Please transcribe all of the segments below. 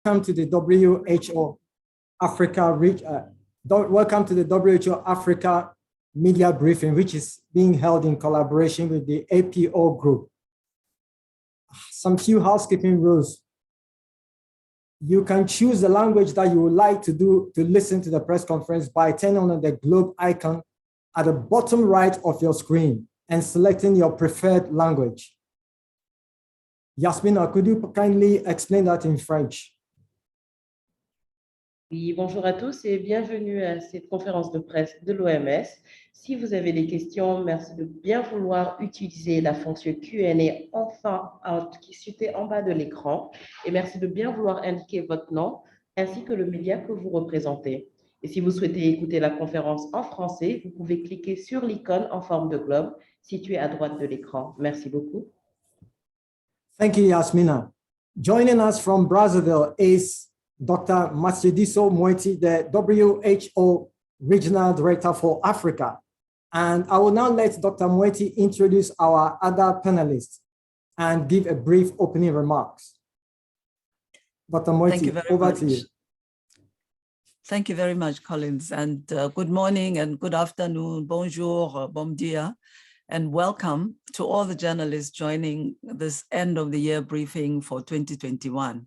Welcome to the WHO Africa welcome to the WHO Africa media briefing, which is being held in collaboration with the APO group. Some few housekeeping rules. You can choose the language that you would like to listen to the press conference by turning on the globe icon at the bottom right of your screen and selecting your preferred language. Yasmina, could you kindly explain that in French? Oui, bonjour à tous et bienvenue à cette conférence de presse de l'OMS. Si vous avez des questions, merci de bien vouloir utiliser la fonction Q&A qui est située en bas de l'écran et merci de bien vouloir indiquer votre nom ainsi que le média que vous représentez. Et si vous souhaitez écouter la conférence en français, vous pouvez cliquer sur l'icône en forme de globe située à droite de l'écran. Merci beaucoup. Thank you, Yasmina. Joining us from Brazzaville is Dr. Matshidiso Moeti, the WHO Regional Director for Africa. And I will now let Dr. Moeti introduce our other panelists and give a brief opening remarks. Dr. Moeti, over to you. Thank you very much, Collins, and good morning and good afternoon, bonjour, bon dia, and welcome to all the journalists joining this end of the year briefing for 2021.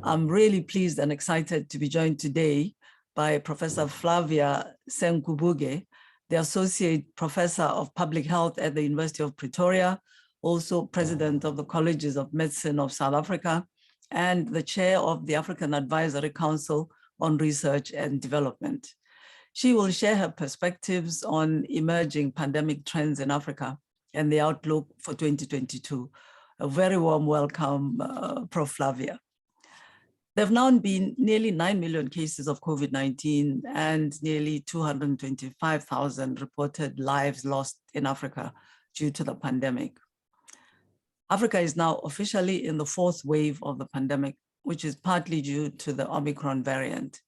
I'm really pleased and excited to be joined today by Professor Flavia Senkubuge, the Associate Professor of Public Health at the University of Pretoria, also President of the Colleges of Medicine of South Africa, and the Chair of the African Advisory Council on Research and Development. She will share her perspectives on emerging pandemic trends in Africa and the outlook for 2022. A very warm welcome, Prof. Flavia. There have now been nearly 9 million cases of COVID-19 and nearly 225,000 reported lives lost in Africa due to the pandemic. Africa is now officially in the fourth wave of the pandemic, which is partly due to the Omicron variant.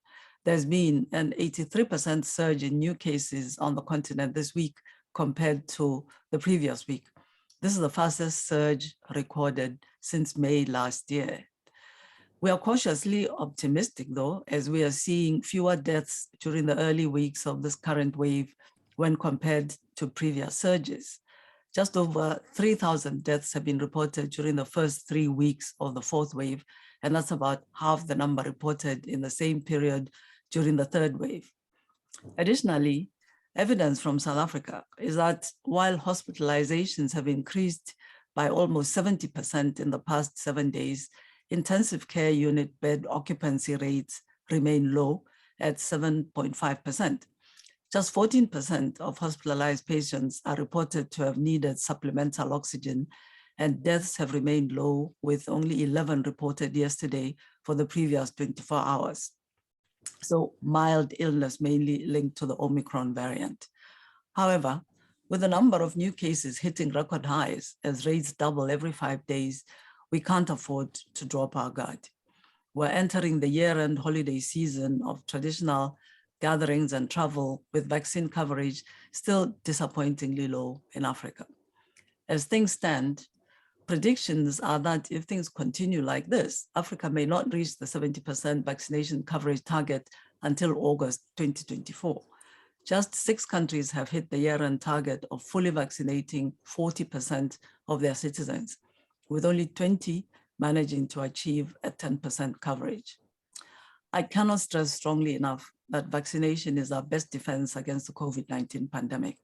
There's been an 83% surge in new cases on the continent this week compared to the previous week. This is the fastest surge recorded since May last year. We are cautiously optimistic, though, as we are seeing fewer deaths during the early weeks of this current wave when compared to previous surges. Just over 3,000 deaths have been reported during the first 3 weeks of the fourth wave, and that's about half the number reported in the same period during the third wave. Additionally, evidence from South Africa is that while hospitalizations have increased by almost 70% in the past 7 days, intensive care unit bed occupancy rates remain low at 7.5%. Just 14% of hospitalized patients are reported to have needed supplemental oxygen, and deaths have remained low, with only 11 reported yesterday for the previous 24 hours. So mild illness mainly linked to the Omicron variant. However, with the number of new cases hitting record highs as rates double every 5 days, we can't afford to drop our guard. We're entering the year-end holiday season of traditional gatherings and travel, with vaccine coverage still disappointingly low in Africa. As things stand, predictions are that if things continue like this, Africa may not reach the 70% vaccination coverage target until August 2024. Just 6 countries have hit the year-end target of fully vaccinating 40% of their citizens, with only 20 managing to achieve a 10% coverage. I cannot stress strongly enough that vaccination is our best defense against the COVID-19 pandemic.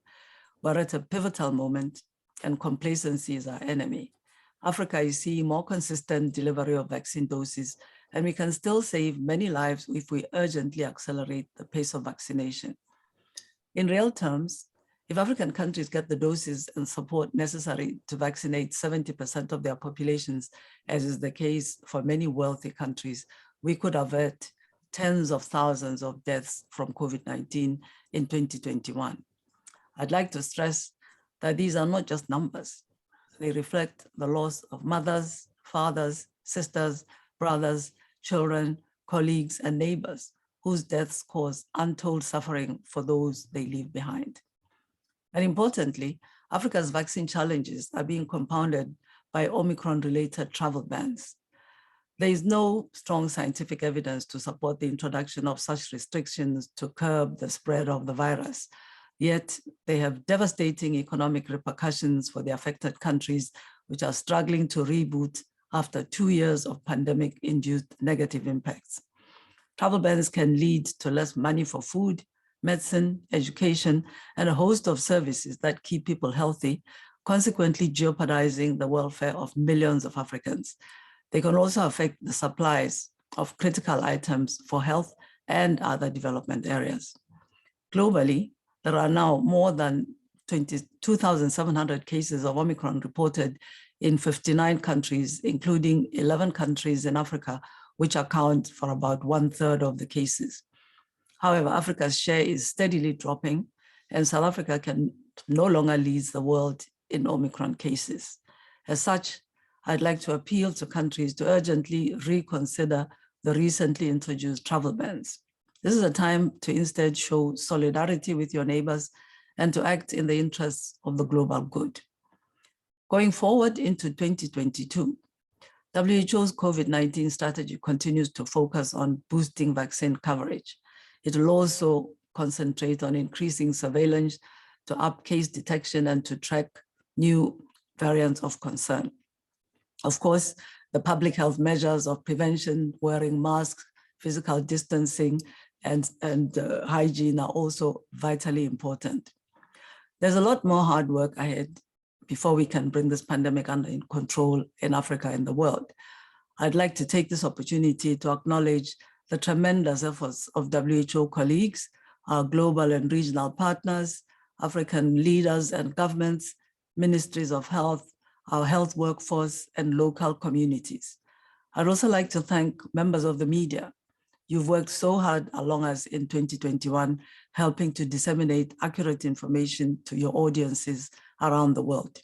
We're at a pivotal moment and complacency is our enemy. Africa is seeing more consistent delivery of vaccine doses, and we can still save many lives if we urgently accelerate the pace of vaccination. In real terms, if African countries get the doses and support necessary to vaccinate 70% of their populations, as is the case for many wealthy countries, we could avert tens of thousands of deaths from COVID-19 in 2021. I'd like to stress that these are not just numbers. They reflect the loss of mothers, fathers, sisters, brothers, children, colleagues, and neighbors whose deaths cause untold suffering for those they leave behind. And importantly, Africa's vaccine challenges are being compounded by Omicron-related travel bans. There is no strong scientific evidence to support the introduction of such restrictions to curb the spread of the virus. Yet they have devastating economic repercussions for the affected countries, which are struggling to reboot after 2 years of pandemic-induced negative impacts. Travel bans can lead to less money for food, medicine, education, and a host of services that keep people healthy, consequently jeopardizing the welfare of millions of Africans. They can also affect the supplies of critical items for health and other development areas. Globally, there are now more than 22,700 cases of Omicron reported in 59 countries, including 11 countries in Africa, which account for about 1/3 of the cases. However, Africa's share is steadily dropping, and South Africa can no longer lead the world in Omicron cases. As such, I'd like to appeal to countries to urgently reconsider the recently introduced travel bans. This is a time to instead show solidarity with your neighbors and to act in the interests of the global good. Going forward into 2022, WHO's COVID-19 strategy continues to focus on boosting vaccine coverage. It will also concentrate on increasing surveillance to up case detection and to track new variants of concern. Of course, the public health measures of prevention, wearing masks, physical distancing, and hygiene are also vitally important. There's a lot more hard work ahead before we can bring this pandemic under control in Africa and the world. I'd like to take this opportunity to acknowledge the tremendous efforts of WHO colleagues, our global and regional partners, African leaders and governments, ministries of health, our health workforce, and local communities. I'd also like to thank members of the media. You've worked so hard along us in 2021, helping to disseminate accurate information to your audiences around the world.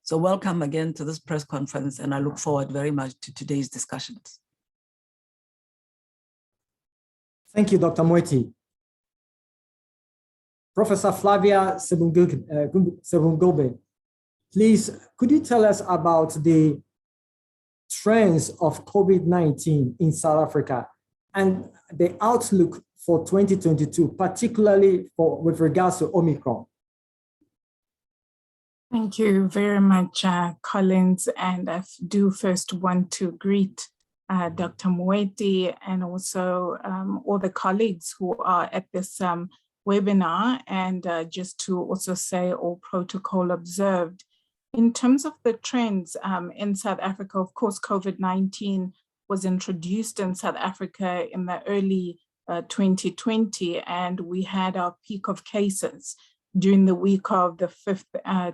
So welcome again to this press conference, and I look forward very much to today's discussions. Thank you, Dr. Moeti. Professor Flavia Sebungobe, please, could you tell us about the trends of COVID-19 in South Africa and the outlook for 2022, particularly with regards to Omicron? Thank you very much, Collins. And I do first want to greet Dr. Moeti and also all the colleagues who are at this webinar, and just to also say all protocol observed. In terms of the trends in South Africa, of course, COVID-19 was introduced in South Africa in the early 2020, and we had our peak of cases during the week of the 5th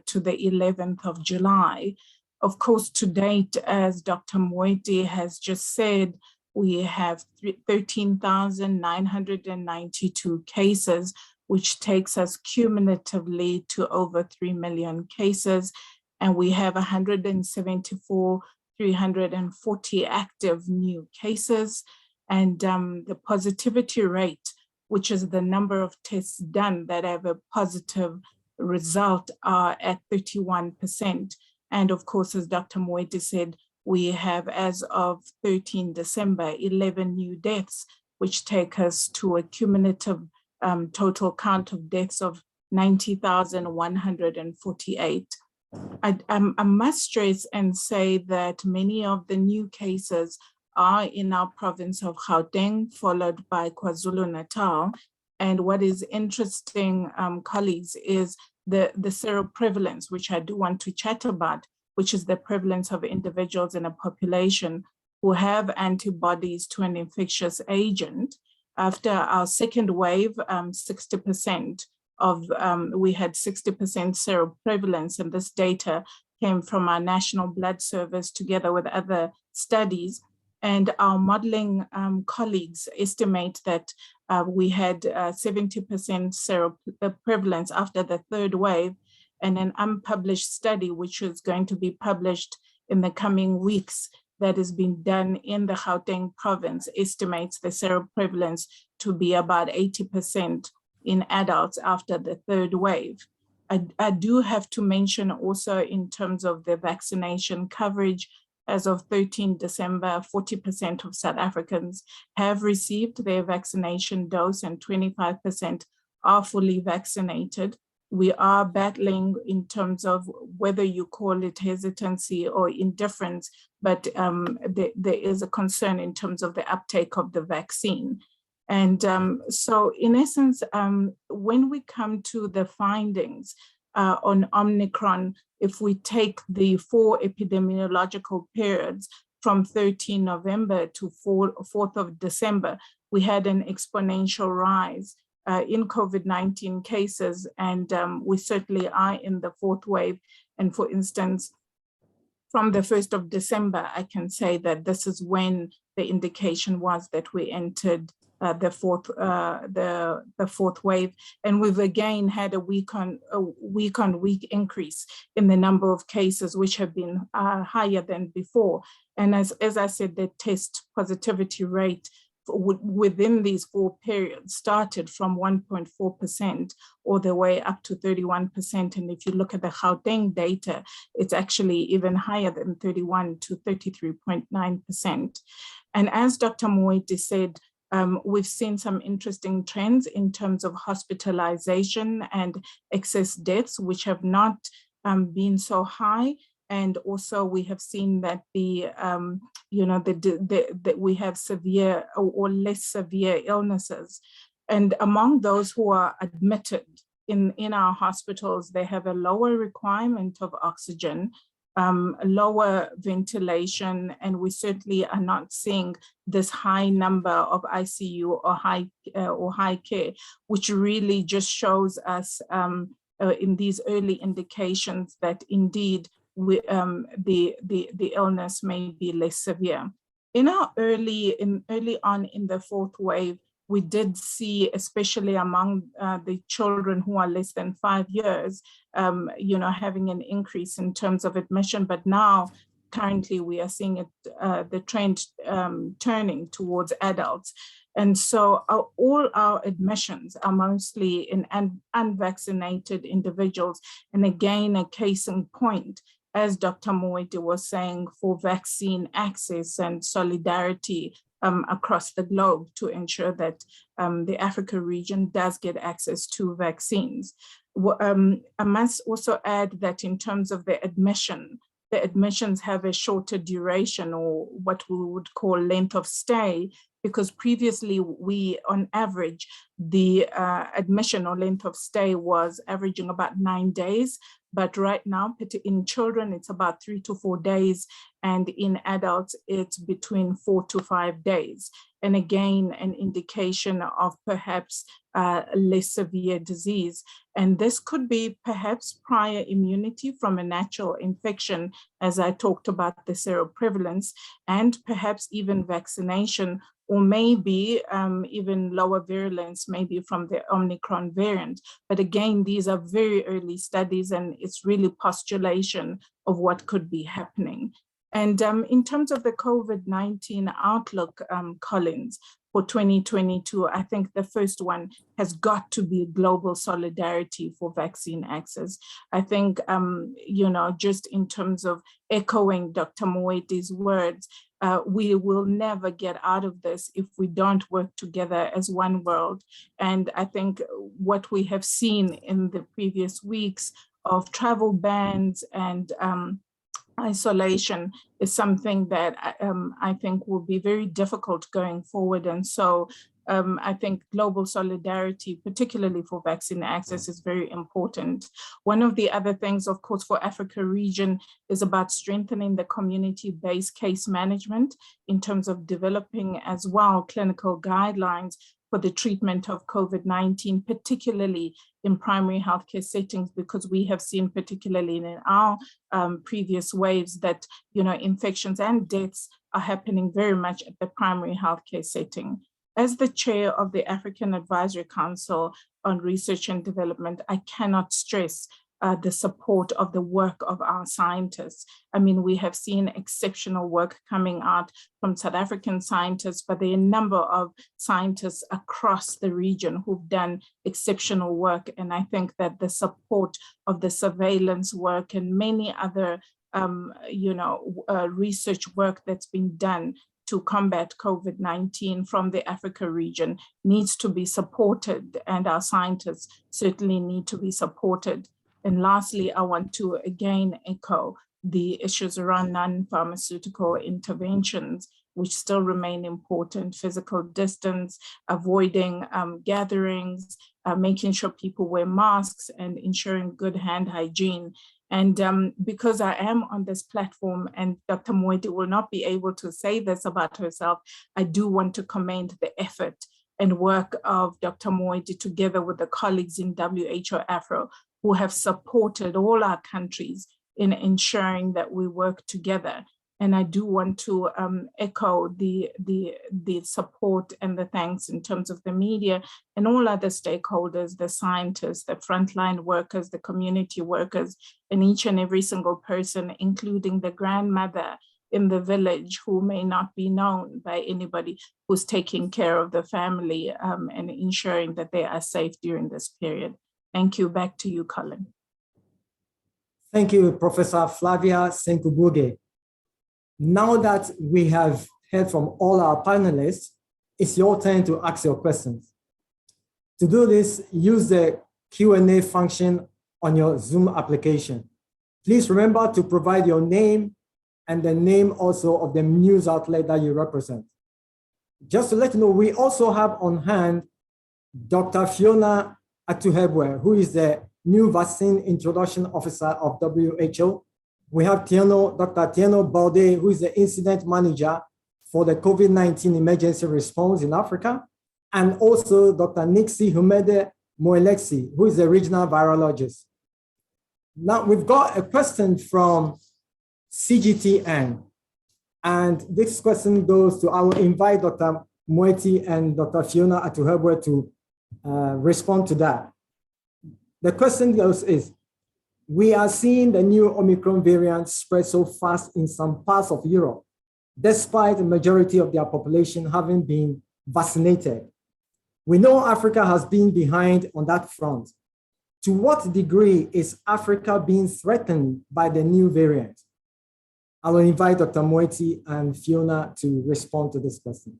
to the 11th of July. Of course, to date, as Dr. Moeti has just said, we have 13,992 cases, which takes us cumulatively to over 3 million cases. And we have 174,340 active new cases. And the positivity rate, which is the number of tests done that have a positive result, are at 31%. And of course, as Dr. Moeti said, we have, as of 13 December, 11 new deaths, which take us to a cumulative total count of deaths of 90,148. I must stress and say that many of the new cases are in our province of Gauteng, followed by KwaZulu-Natal. And what is interesting, colleagues, is the seroprevalence, which I do want to chat about, which is the prevalence of individuals in a population who have antibodies to an infectious agent. After our second wave, 60% we had 60% seroprevalence, and this data came from our National Blood Service together with other studies. And our modeling colleagues estimate that we had 70% seroprevalence after the third wave, and an unpublished study, which is going to be published in the coming weeks, that has been done in the Gauteng province, estimates the seroprevalence to be about 80% in adults after the third wave. I do have to mention also, in terms of the vaccination coverage, as of 13 December, 40% of South Africans have received their vaccination dose and 25% are fully vaccinated. We are battling in terms of whether you call it hesitancy or indifference, but there is a concern in terms of the uptake of the vaccine. And so in essence, when we come to the findings on Omicron, if we take the 4 epidemiological periods from 13 November to 4th of December, we had an exponential rise in COVID-19 cases, and we certainly are in the 4th wave. And for instance, from the 1st of December, I can say that this is when the indication was that we entered the fourth wave, and we've again had a week on week increase in the number of cases, which have been higher than before. And as I said, the test positivity rate within these 4 periods started from 1.4% all the way up to 31%. And if you look at the Gauteng data, it's actually even higher than 31 to 33.9%. And as Dr. Moeti said, we've seen some interesting trends in terms of hospitalization and excess deaths, which have not been so high. And also we have seen that we have severe or less severe illnesses. And among those who are admitted in our hospitals, they have a lower requirement of oxygen, lower ventilation, and we certainly are not seeing this high number of ICU or high care, which really just shows us in these early indications that indeed the illness may be less severe. Early on in the 4th wave, we did see, especially among the children who are less than 5 years, having an increase in terms of admission. But now, currently, we are seeing it, the trend turning towards adults. And so all our admissions are mostly in unvaccinated individuals. And again, a case in point, as Dr. Moeti was saying, for vaccine access and solidarity across the globe to ensure that the Africa region does get access to vaccines. I must also add that in terms of the admissions have a shorter duration, or what we would call length of stay, because previously we, on average, the admission or length of stay was averaging about 9 days. But right now, in children, it's about 3 to 4 days. And in adults, it's between 4 to 5 days. And again, an indication of perhaps less severe disease. And this could be perhaps prior immunity from a natural infection, as I talked about the seroprevalence, and perhaps even vaccination, or maybe even lower virulence, maybe from the Omicron variant. But again, these are very early studies, and it's really postulation of what could be happening. And in terms of the COVID-19 outlook, Collins, for 2022, I think the first one has got to be global solidarity for vaccine access. I think, just in terms of echoing Dr. Moeti's words, we will never get out of this if we don't work together as one world. And I think what we have seen in the previous weeks of travel bans and isolation is something that I think will be very difficult going forward. And so I think global solidarity, particularly for vaccine access, is very important. One of the other things, of course, for Africa region is about strengthening the community-based case management in terms of developing as well clinical guidelines for the treatment of COVID-19, particularly in primary healthcare settings, because we have seen, particularly in our previous waves, that infections and deaths are happening very much at the primary healthcare setting. As the chair of the African Advisory Council on Research and Development, I cannot stress the support of the work of our scientists. I mean, we have seen exceptional work coming out from South African scientists, but there are a number of scientists across the region who've done exceptional work. And I think that the support of the surveillance work and many other research work that's been done to combat COVID-19 from the Africa region needs to be supported, and our scientists certainly need to be supported. And lastly, I want to again echo the issues around non-pharmaceutical interventions, which still remain important: physical distance, avoiding gatherings, making sure people wear masks, and ensuring good hand hygiene. And because I am on this platform and Dr. Moeti will not be able to say this about herself, I do want to commend the effort and work of Dr. Moeti together with the colleagues in WHO Afro who have supported all our countries in ensuring that we work together. And I do want to echo the support and the thanks in terms of the media and all other stakeholders, the scientists, the frontline workers, the community workers, and each and every single person, including the grandmother in the village who may not be known by anybody, who's taking care of the family and ensuring that they are safe during this period. Thank you. Back to you, Colin. Thank you, Professor Flavia Senkubuge. Now that we have heard from all our panelists, it's your turn to ask your questions. To do this, use the Q&A function on your Zoom application. Please remember to provide your name and the name also of the news outlet that you represent. Just to let you know, we also have on hand Dr. Fiona Atuhebwe, who is the new Vaccine Introduction Officer of WHO. We have Dr. Tieno Balde, who is the Incident Manager for the COVID-19 Emergency Response in Africa, and also Dr. Nixie Humede Moelexi, who is the Regional Virologist. Now, we've got a question from CGTN, and this question goes to, I will invite Dr. Moeti and Dr. Fiona Atuhebwe to respond to that. The question goes is, we are seeing the new Omicron variant spread so fast in some parts of Europe, despite the majority of their population having been vaccinated. We know Africa has been behind on that front. To what degree is Africa being threatened by the new variant? I will invite Dr. Moeti and Fiona to respond to this question.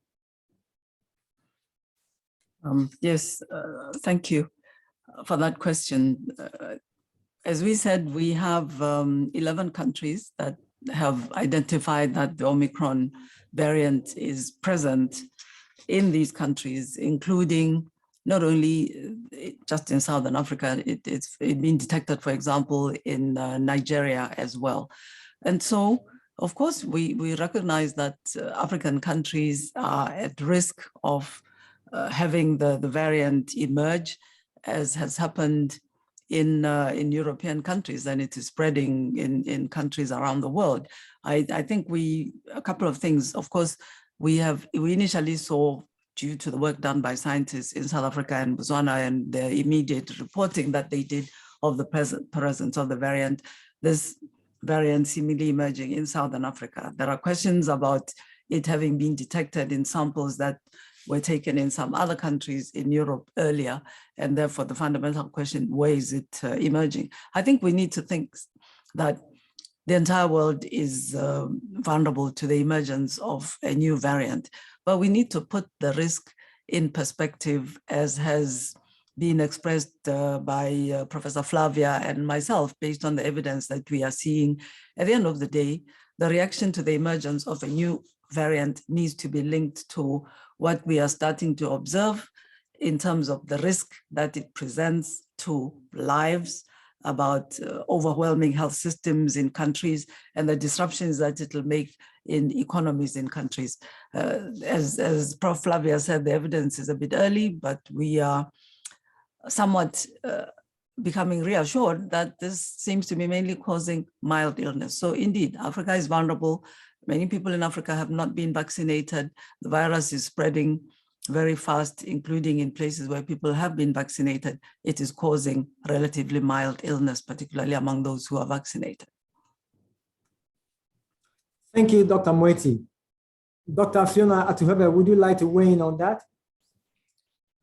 Yes, thank you for that question. As we said, we have 11 countries that have identified that the Omicron variant is present in these countries, including not only just in Southern Africa, it's been detected, for example, in Nigeria as well. And so, of course, we recognize that African countries are at risk of having the variant emerge, as has happened in European countries, and it is spreading in countries around the world. I think a couple of things. Of course, we initially saw, due to the work done by scientists in South Africa and Botswana and the immediate reporting that they did of the presence of the variant, this variant seemingly emerging in Southern Africa. There are questions about it having been detected in samples that were taken in some other countries in Europe earlier, and therefore the fundamental question, where is it emerging? I think we need to think that the entire world is vulnerable to the emergence of a new variant, but we need to put the risk in perspective, as has been expressed by Professor Flavia and myself, based on the evidence that we are seeing. At the end of the day, the reaction to the emergence of a new variant needs to be linked to what we are starting to observe in terms of the risk that it presents to lives, about overwhelming health systems in countries, and the disruptions that it will make in economies in countries. As Prof. Flavia said, the evidence is a bit early, but we are somewhat becoming reassured that this seems to be mainly causing mild illness. So indeed, Africa is vulnerable. Many people in Africa have not been vaccinated. The virus is spreading very fast, including in places where people have been vaccinated. It is causing relatively mild illness, particularly among those who are vaccinated. Thank you, Dr. Moeti. Dr. Fiona Atuhebwe, would you like to weigh in on that?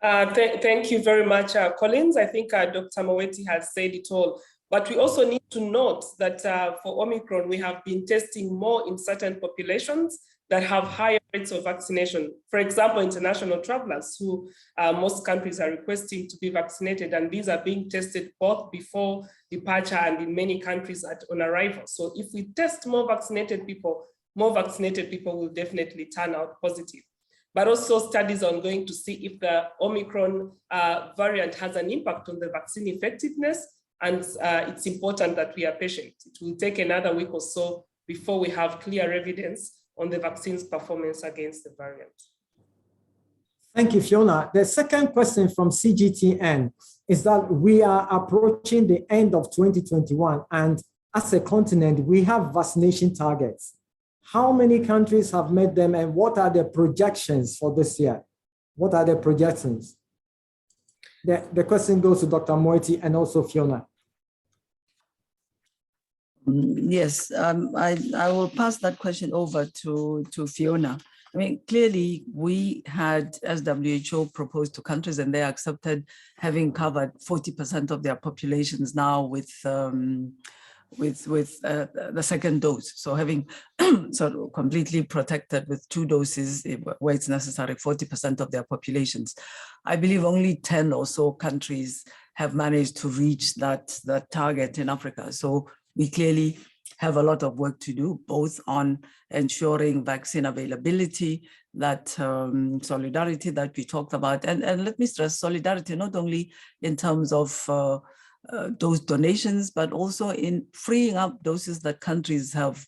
Thank you very much, Collins. I think Dr. Moeti has said it all. But we also need to note that for Omicron, we have been testing more in certain populations that have higher rates of vaccination. For example, international travelers who most countries are requesting to be vaccinated, and these are being tested both before departure and in many countries on arrival. So if we test more vaccinated people will definitely turn out positive. But also studies are ongoing to see if the Omicron variant has an impact on the vaccine effectiveness, and it's important that we are patient. It will take another week or so before we have clear evidence on the vaccine's performance against the variant. Thank you, Fiona. The second question from CGTN is that we are approaching the end of 2021, and as a continent, we have vaccination targets. How many countries have met them, and what are the projections for this year? What are the projections? The question goes to Dr. Moeti and also Fiona. Yes, I will pass that question over to Fiona. I mean, clearly we had, as WHO proposed to countries, and they accepted, having covered 40% of their populations now with the second dose. So having sort of completely protected with 2 doses where it's necessary, 40% of their populations. I believe only 10 or so countries have managed to reach that target in Africa. So we clearly have a lot of work to do, both on ensuring vaccine availability, that solidarity that we talked about. And let me stress solidarity, not only in terms of those donations, but also in freeing up doses that countries have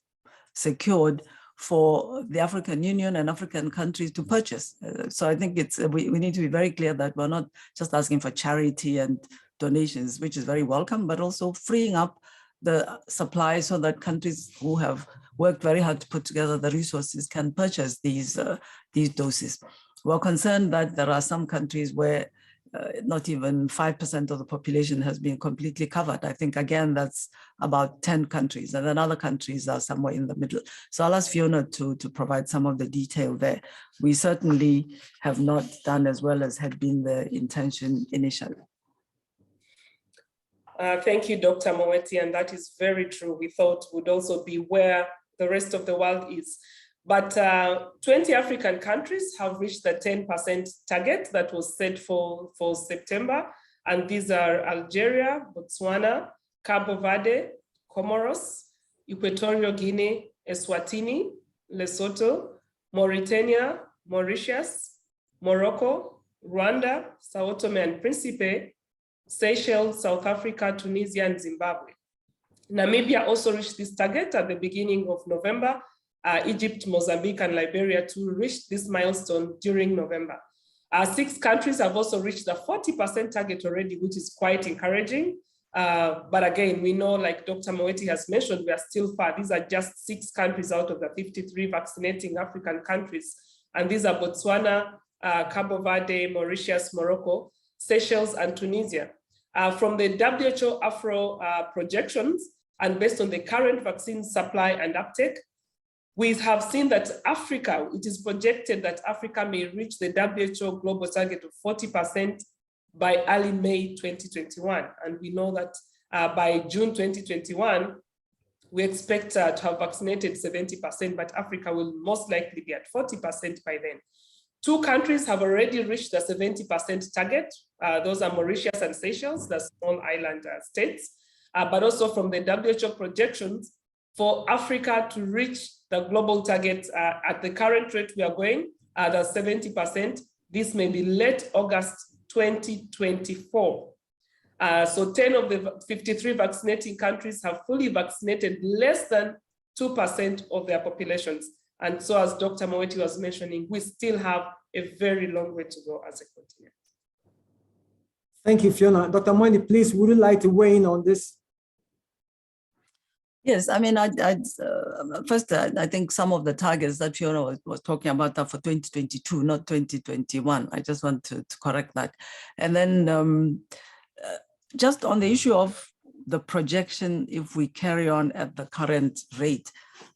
secured for the African Union and African countries to purchase. So I think we need to be very clear that we're not just asking for charity and donations, which is very welcome, but also freeing up the supply so that countries who have worked very hard to put together the resources can purchase these doses. We're concerned that there are some countries where not even 5% of the population has been completely covered. I think, again, that's about 10 countries, and then other countries are somewhere in the middle. So I'll ask Fiona to provide some of the detail there. We certainly have not done as well as had been the intention initially. Thank you, Dr. Moeti, and that is very true. We thought would also be where the rest of the world is. But 20 African countries have reached the 10% target that was set for September. And these are Algeria, Botswana, Cabo Verde, Comoros, Equatorial Guinea, Eswatini, Lesotho, Mauritania, Mauritius, Morocco, Rwanda, Sao Tome and Principe, Seychelles, South Africa, Tunisia, and Zimbabwe. Namibia also reached this target at the beginning of November. Egypt, Mozambique, and Liberia too reached this milestone during November. 6 countries have also reached the 40% target already, which is quite encouraging. But again, we know, like Dr. Moeti has mentioned, we are still far. These are just 6 countries out of the 53 vaccinating African countries. And these are Botswana, Cabo Verde, Mauritius, Morocco, Seychelles, and Tunisia. From the WHO Afro projections, and based on the current vaccine supply and uptake, we have seen that Africa, it is projected that Africa may reach the WHO global target of 40% by early May 2021. And we know that by June 2021, we expect to have vaccinated 70%, but Africa will most likely be at 40% by then. 2 countries have already reached the 70% target. Those are Mauritius and Seychelles, the small island states. But also from the WHO projections, for Africa to reach the global target at the current rate we are going, the 70%, this may be late August 2024. So 10 of the 53 vaccinating countries have fully vaccinated less than 2% of their populations. And so as Dr. Moeti was mentioning, we still have a very long way to go as a continent. Thank you, Fiona. Dr. Moeti, please, would you like to weigh in on this? Yes, I mean, first, I think some of the targets that Fiona was talking about are for 2022, not 2021. I just want to correct that. And then just on the issue of the projection, if we carry on at the current rate,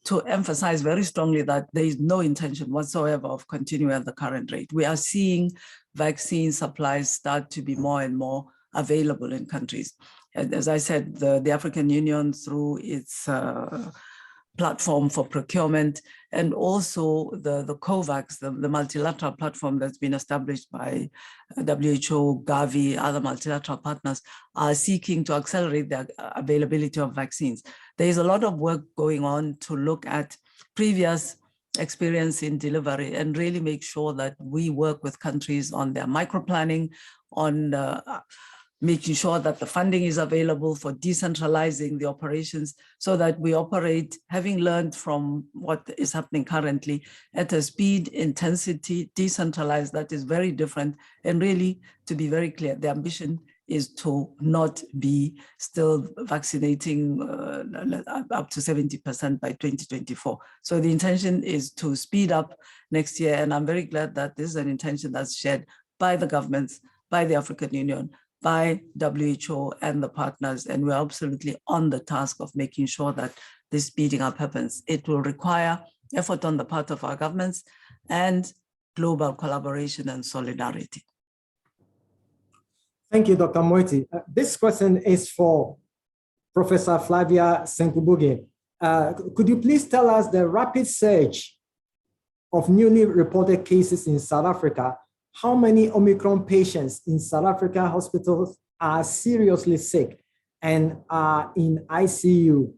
to emphasize very strongly that there is no intention whatsoever of continuing at the current rate. We are seeing vaccine supplies start to be more and more available in countries. as I said, the African Union through its platform for procurement, and also the COVAX, the multilateral platform that's been established by WHO, Gavi, other multilateral partners, are seeking to accelerate the availability of vaccines. There is a lot of work going on to look at previous experience in delivery and really make sure that we work with countries on their micro-planning, on making sure that the funding is available for decentralizing the operations so that we operate, having learned from what is happening currently, at a speed, intensity, decentralized that is very different. And really, to be very clear, the ambition is to not be still vaccinating up to 70% by 2024. So the intention is to speed up next year. And I'm very glad that this is an intention that's shared by the governments, by the African Union, by WHO and the partners, and we're absolutely on the task of making sure that this speeding up happens. It will require effort on the part of our governments and global collaboration and solidarity. Thank you, Dr. Moeti. This question is for Professor Flavia Senkubuge. Could you please tell us the rapid surge of newly reported cases in South Africa? How many Omicron patients in South Africa hospitals are seriously sick and are in ICU?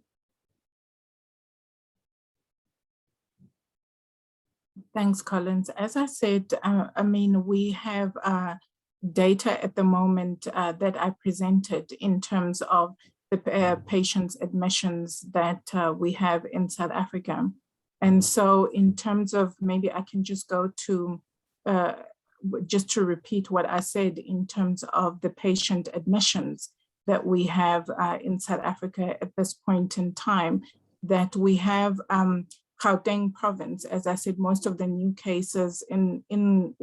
Thanks, Collins. As I said, we have data at the moment that I presented in terms of the patients' admissions that we have in South Africa. And so in terms of, maybe I can just go to, just to repeat what I said in terms of the patient admissions that we have in South Africa at this point in time, that we have Gauteng province, as I said, most of the new cases were in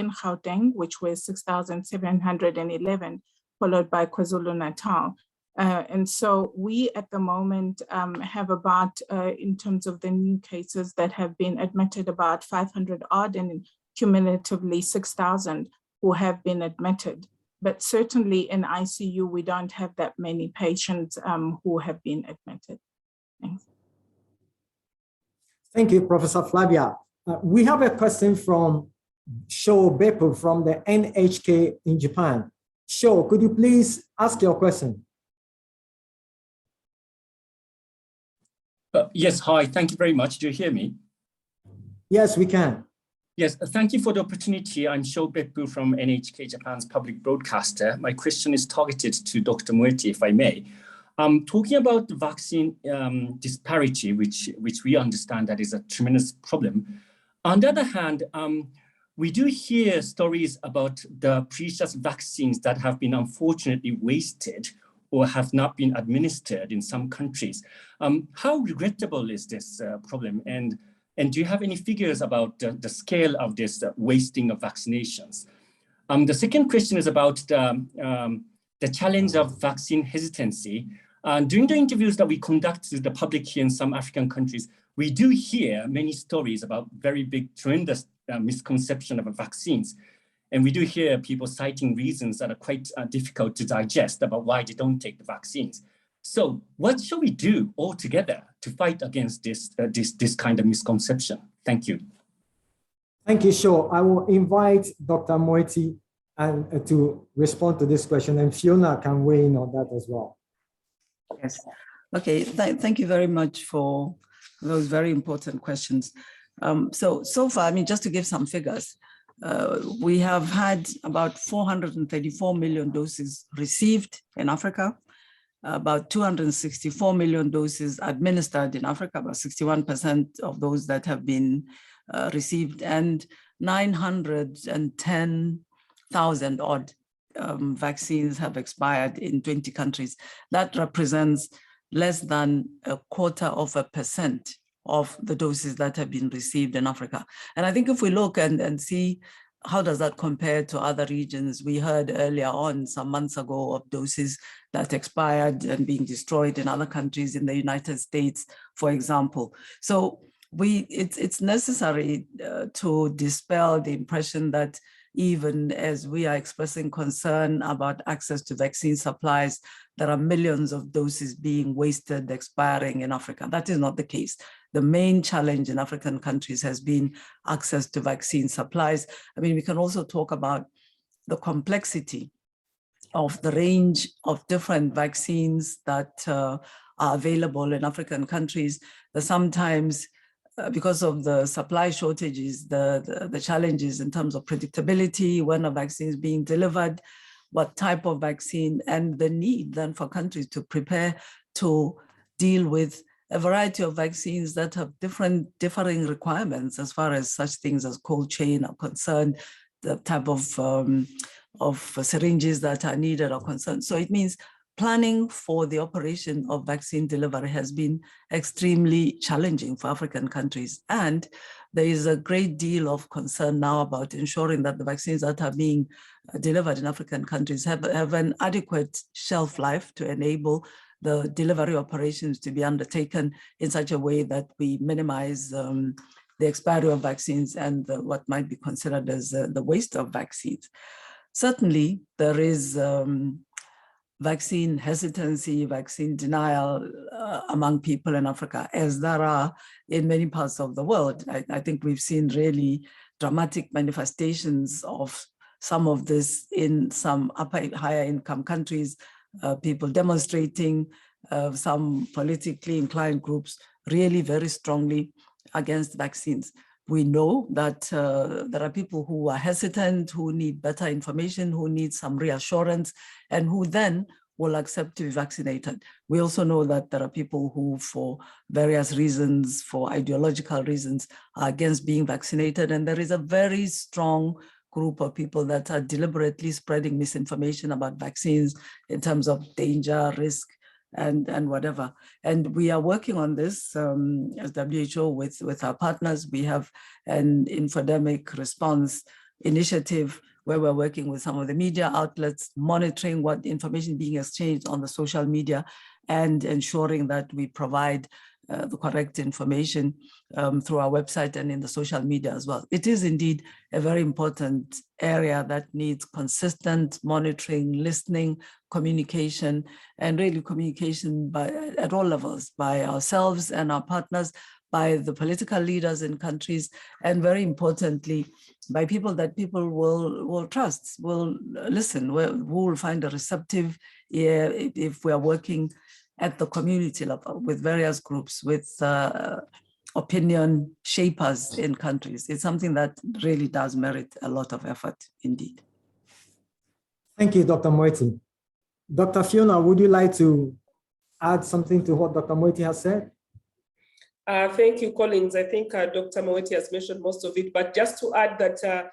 Gauteng, which were 6,711, followed by KwaZulu-Natal. And so we at the moment have about, in terms of the new cases that have been admitted, about 500 odd, and cumulatively 6,000 who have been admitted. But certainly in ICU, we don't have that many patients who have been admitted. Thanks. Thank you, Professor Flavia. We have a question from Sho Beppu from the NHK in Japan. Sho, could you please ask your question? Yes, hi, thank you very much. Do you hear me? Yes, we can. Yes, thank you for the opportunity. I'm Sho Beppu from NHK, Japan's public broadcaster. My question is targeted to Dr. Moeti, if I may. Talking about the vaccine disparity, which we understand that is a tremendous problem. On the other hand, we do hear stories about the precious vaccines that have been unfortunately wasted or have not been administered in some countries. How regrettable is this problem? And do you have any figures about the scale of this wasting of vaccinations? The second question is about the challenge of vaccine hesitancy. During the interviews that we conduct with the public here in some African countries, we do hear many stories about very big, tremendous misconception of vaccines. And we do hear people citing reasons that are quite difficult to digest about why they don't take the vaccines. So what should we do all together to fight against this kind of misconception? Thank you. Thank you, Sho. I will invite Dr. Moeti to respond to this question, and Fiona can weigh in on that as well. Yes. Okay. Thank you very much for those very important questions. So far, just to give some figures, we have had about 434 million doses received in Africa, about 264 million doses administered in Africa, about 61% of those that have been received, and 910,000 odd vaccines have expired in 20 countries. That represents less than 0.25% of the doses that have been received in Africa. And I think if we look and see how does that compare to other regions, we heard earlier on some months ago of doses that expired and being destroyed in other countries, in the United States, for example. So it's necessary to dispel the impression that even as we are expressing concern about access to vaccine supplies, there are millions of doses being wasted, expiring in Africa. That is not the case. The main challenge in African countries has been access to vaccine supplies. I mean, we can also talk about the complexity of the range of different vaccines that are available in African countries. Sometimes, because of the supply shortages, the challenges in terms of predictability, when a vaccine is being delivered, what type of vaccine, and the need then for countries to prepare to deal with a variety of vaccines that have differing requirements as far as such things as cold chain are concerned, the type of syringes that are needed are concerned. So it means planning for the operation of vaccine delivery has been extremely challenging for African countries. And there is a great deal of concern now about ensuring that the vaccines that are being delivered in African countries have an adequate shelf life to enable the delivery operations to be undertaken in such a way that we minimize the expiry of vaccines and what might be considered as the waste of vaccines. Certainly, there is vaccine hesitancy, vaccine denial among people in Africa, as there are in many parts of the world. I think we've seen really dramatic manifestations of some of this in some higher income countries, people demonstrating, some politically inclined groups really very strongly against vaccines. We know that there are people who are hesitant, who need better information, who need some reassurance, and who then will accept to be vaccinated. We also know that there are people who, for various reasons, for ideological reasons, are against being vaccinated. And there is a very strong group of people that are deliberately spreading misinformation about vaccines in terms of danger, risk, and whatever. And we are working on this as WHO with our partners. We have an infodemic response initiative where we're working with some of the media outlets, monitoring what information being exchanged on the social media and ensuring that we provide the correct information through our website and in the social media as well. It is indeed a very important area that needs consistent monitoring, listening, communication, and really communication at all levels, by ourselves and our partners, by the political leaders in countries, and very importantly, by people that people will trust, will listen, who will find a receptive ear if we are working at the community level with various groups, with opinion shapers in countries. It's something that really does merit a lot of effort indeed. Thank you, Dr. Moeti. Dr. Fiona, would you like to add something to what Dr. Moeti has said? Thank you, Collins. I think Dr. Moeti has mentioned most of it, but just to add that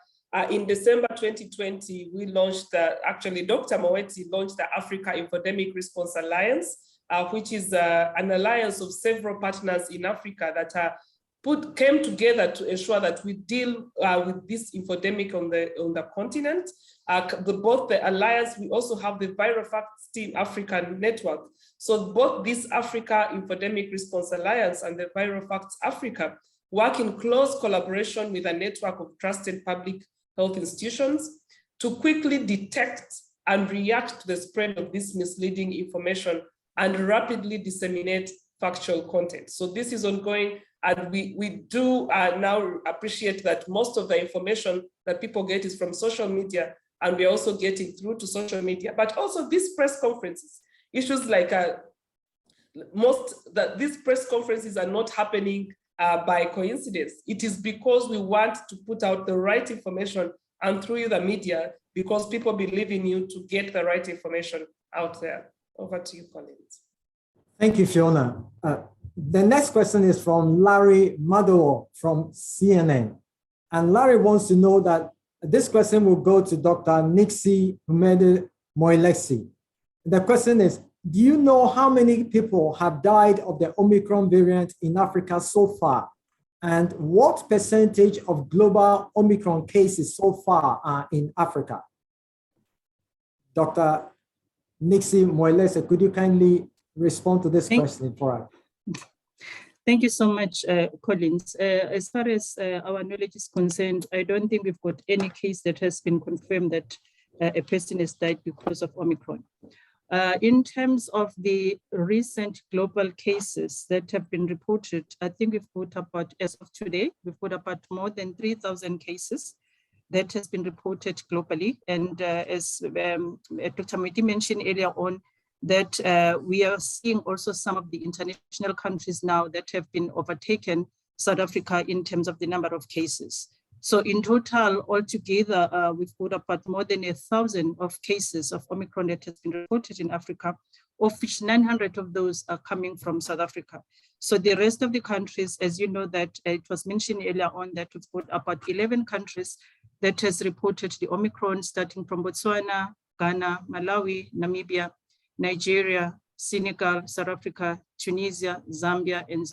in December 2020, we launched, actually Dr. Moeti launched the Africa Epidemic Response Alliance, which is an alliance of several partners in Africa that came together to ensure that we deal with this infodemic on the continent. Both the alliance, we also have the ViroFacts Team African Network. So both this Africa Infodemic Response Alliance and the ViroFacts Africa work in close collaboration with a network of trusted public health institutions to quickly detect and react to the spread of this misleading information and rapidly disseminate factual content. So this is ongoing, and we do now appreciate that most of the information that people get is from social media, and we're also getting through to social media, but also these press conferences, issues like these press conferences are not happening by coincidence. It is because we want to put out the right information and through the media, because people believe in you to get the right information out there. Over to you, Collins. Thank you, Fiona. The next question is from Larry Madowo from CNN. And Larry wants to know that this question will go to Dr. Nixie Moelesi. The question is, do you know how many people have died of the Omicron variant in Africa so far? And what percentage of global Omicron cases so far are in Africa? Dr. Nixie Moelesi, could you kindly respond to this question for us? Thank you so much, Collins. As far as our knowledge is concerned, I don't think we've got any case that has been confirmed that a person has died because of Omicron. In terms of the recent global cases that have been reported, I think we've got about, as of today, we've got about more than 3,000 cases that has been reported globally. And as Dr. Moeti mentioned earlier on, that we are seeing also some of the international countries now that have been overtaken South Africa in terms of the number of cases. So in total, altogether, we've got about more than 1,000 of cases of Omicron that has been reported in Africa, of which 900 of those are coming from South Africa. So the rest of the countries, as you know, that it was mentioned earlier on that we've got about 11 countries that has reported the Omicron, starting from Botswana, Ghana, Malawi, Namibia, Nigeria, Senegal, South Africa, Tunisia, Zambia, and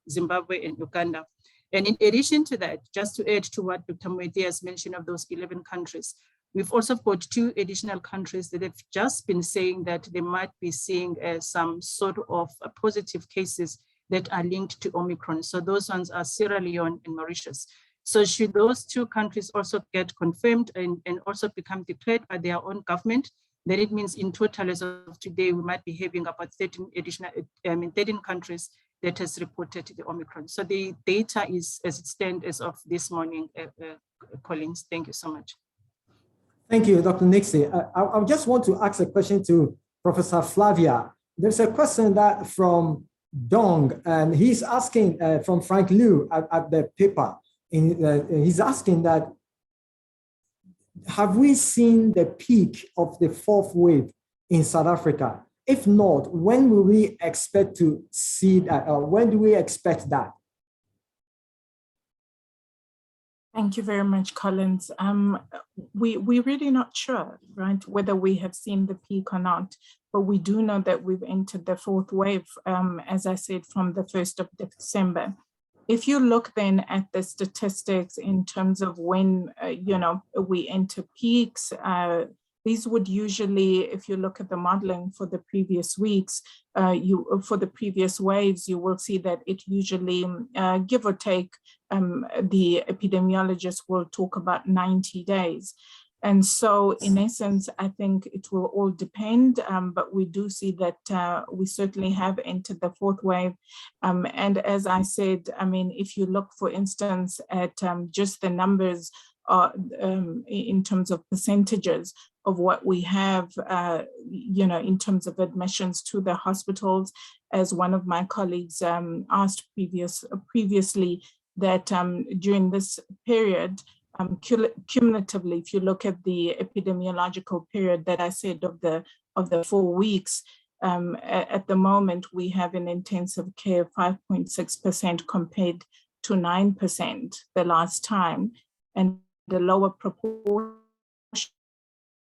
Zimbabwe and Uganda. And in addition to that, just to add to what Dr. Moeti has mentioned of those 11 countries, we've also got 2 additional countries that have just been saying that they might be seeing some sort of positive cases that are linked to Omicron. So those ones are Sierra Leone and Mauritius. So should those 2 countries also get confirmed and also become declared by their own government, then it means in total as of today, we might be having about 13 countries that has reported the Omicron. So the data is as it stands as of this morning, Collins. Thank you so much. Thank you, Dr. Nixie. I just want to ask a question to Professor Flavia. There's a question that from Dong, and he's asking from Frank Liu at the paper. He's asking that, have we seen the peak of the 4th wave in South Africa? If not, when will we expect to see that? When do we expect that? Thank you very much, Collins. We're really not sure, right, whether we have seen the peak or not, but we do know that we've entered the 4th wave, as I said, from the 1st of December. If you look then at the statistics in terms of when, we enter peaks, these would usually, if you look at the modeling for the previous weeks, for the previous waves, you will see that it usually, give or take, the epidemiologists will talk about 90 days. And so in essence, I think it will all depend, but we do see that we certainly have entered the 4th wave. And as I said, I mean, if you look, for instance, at just the numbers in terms of percentages of what we have, in terms of admissions to the hospitals, as one of my colleagues asked previously, that during this period, cumulatively, if you look at the epidemiological period that I said of the 4 weeks, at the moment we have in intensive care 5.6% compared to 9% the last time, and the lower proportion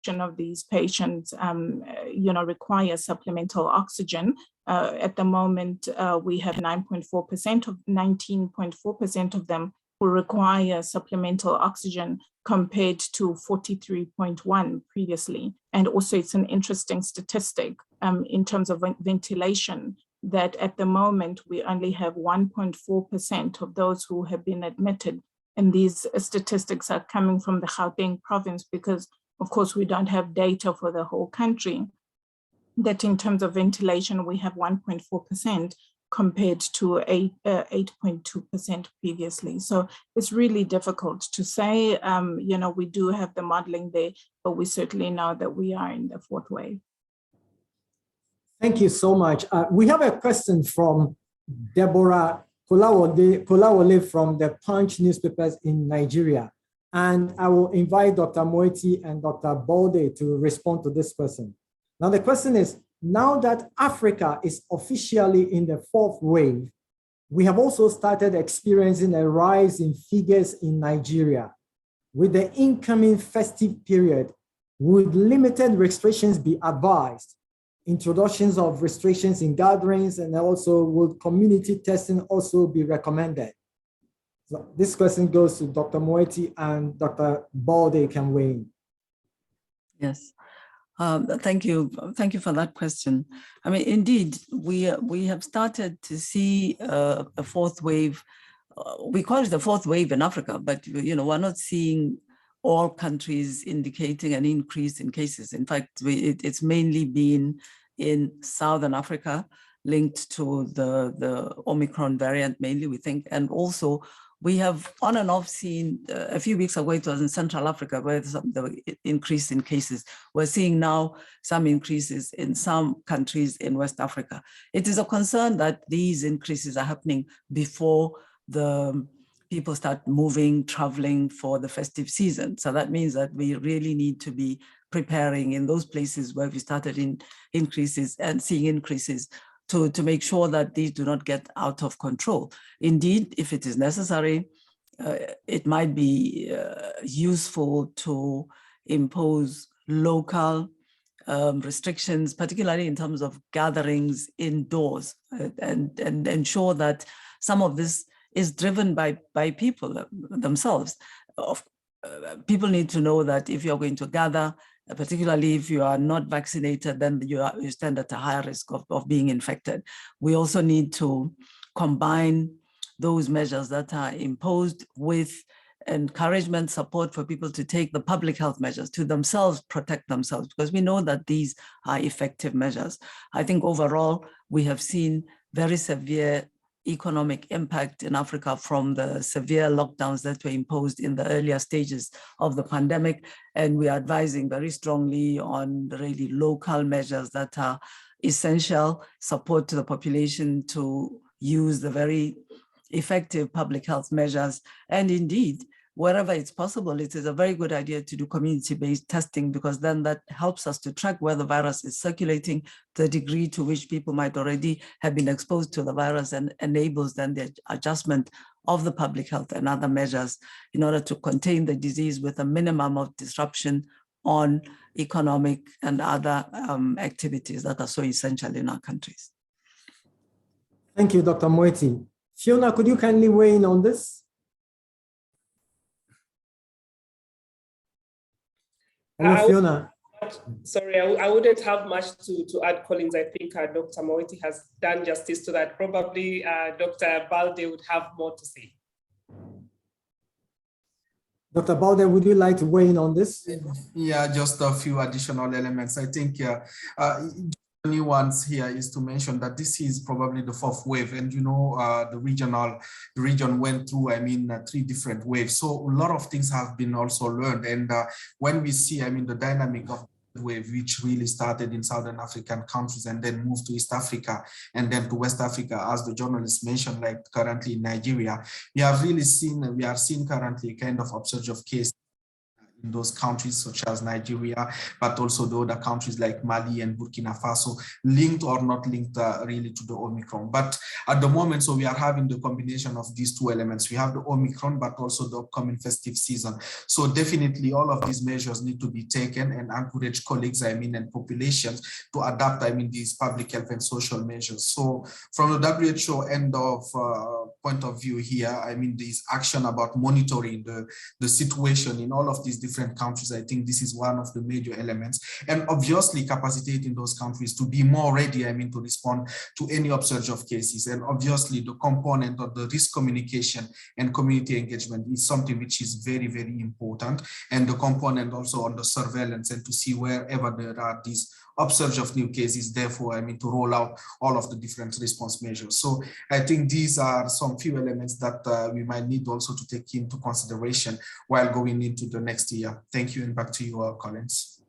of these patients, require supplemental oxygen. At the moment, we have 19.4% of them who require supplemental oxygen compared to 43.1 previously. And also it's an interesting statistic in terms of ventilation, that at the moment we only have 1.4% of those who have been admitted. And these statistics are coming from the Gauteng province because, of course, we don't have data for the whole country. That in terms of ventilation, we have 1.4% compared to 8.2% previously. So it's really difficult to say. We do have the modeling there, but we certainly know that we are in the 4th wave. Thank you so much. We have a question from Deborah Kolawole from the Punch newspapers in Nigeria. And I will invite Dr. Moeti and Dr. Balde to respond to this question. Now, the question is, now that Africa is officially in the 4th wave, we have also started experiencing a rise in figures in Nigeria. With the incoming festive period, would limited restrictions be advised? Introductions of restrictions in gatherings, and also would community testing also be recommended? So this question goes to Dr. Moeti, and Dr. Balde can weigh in. Yes. Thank you for that question. I mean, indeed, we have started to see a fourth wave. We call it the fourth wave in Africa, but we're not seeing all countries indicating an increase in cases. In fact, it's mainly been in Southern Africa, linked to the Omicron variant mainly, we think, and also we have on and off seen a few weeks ago, it was in Central Africa where the increase in cases. We're seeing now some increases in some countries in West Africa. It is a concern that these increases are happening before the people start moving, traveling for the festive season. So that means that we really need to be preparing in those places where we started in increases and seeing increases to make sure that these do not get out of control. Indeed, if it is necessary, it might be useful to impose local restrictions, particularly in terms of gatherings indoors, and ensure that some of this is driven by people themselves. People need to know that if you're going to gather, particularly if you are not vaccinated, then you stand at a higher risk of being infected. We also need to combine those measures that are imposed with encouragement, support for people to take the public health measures to themselves, protect themselves, because we know that these are effective measures. I think overall, we have seen very severe economic impact in Africa from the severe lockdowns that were imposed in the earlier stages of the pandemic. And we are advising very strongly on the really local measures that are essential, support to the population to use the very effective public health measures. And indeed, wherever it's possible, it is a very good idea to do community-based testing, because then that helps us to track where the virus is circulating, the degree to which people might already have been exposed to the virus, and enables then the adjustment of the public health and other measures in order to contain the disease with a minimum of disruption on economic and other activities that are so essential in our countries. Thank you, Dr. Moeti. Fiona, could you kindly weigh in on this? Fiona. Sorry, I wouldn't have much to add, Collins. I think Dr. Moeti has done justice to that. Probably Dr. Balde would have more to say. Dr. Balde, would you like to weigh in on this? Yeah, just a few additional elements. I think the new ones here is to mention that this is probably the fourth wave, and the region went through 3 different waves, so a lot of things have been also learned. And when we see the dynamic of the wave, which really started in Southern African countries and then moved to East Africa and then to West Africa, as the journalist mentioned, like currently in Nigeria, we are seeing currently a kind of upsurge of cases in those countries such as Nigeria, but also the other countries like Mali and Burkina Faso, linked or not linked really to the Omicron. But at the moment, so we are having the combination of these two elements. We have the Omicron, but also the upcoming festive season. So definitely all of these measures need to be taken and encourage colleagues, and populations to adapt, these public health and social measures. So from the WHO end of point of view here, this action about monitoring the situation in all of these different countries, I think this is one of the major elements, and obviously capacitating those countries to be more ready, to respond to any upsurge of cases. And obviously the component of the risk communication and community engagement is something which is very, very important, and the component also on the surveillance and to see wherever there are these upsurge of new cases, therefore, to roll out all of the different response measures. So I think these are some few elements that we might need also to take into consideration while going into the next year. Thank you, and back to you, Collins.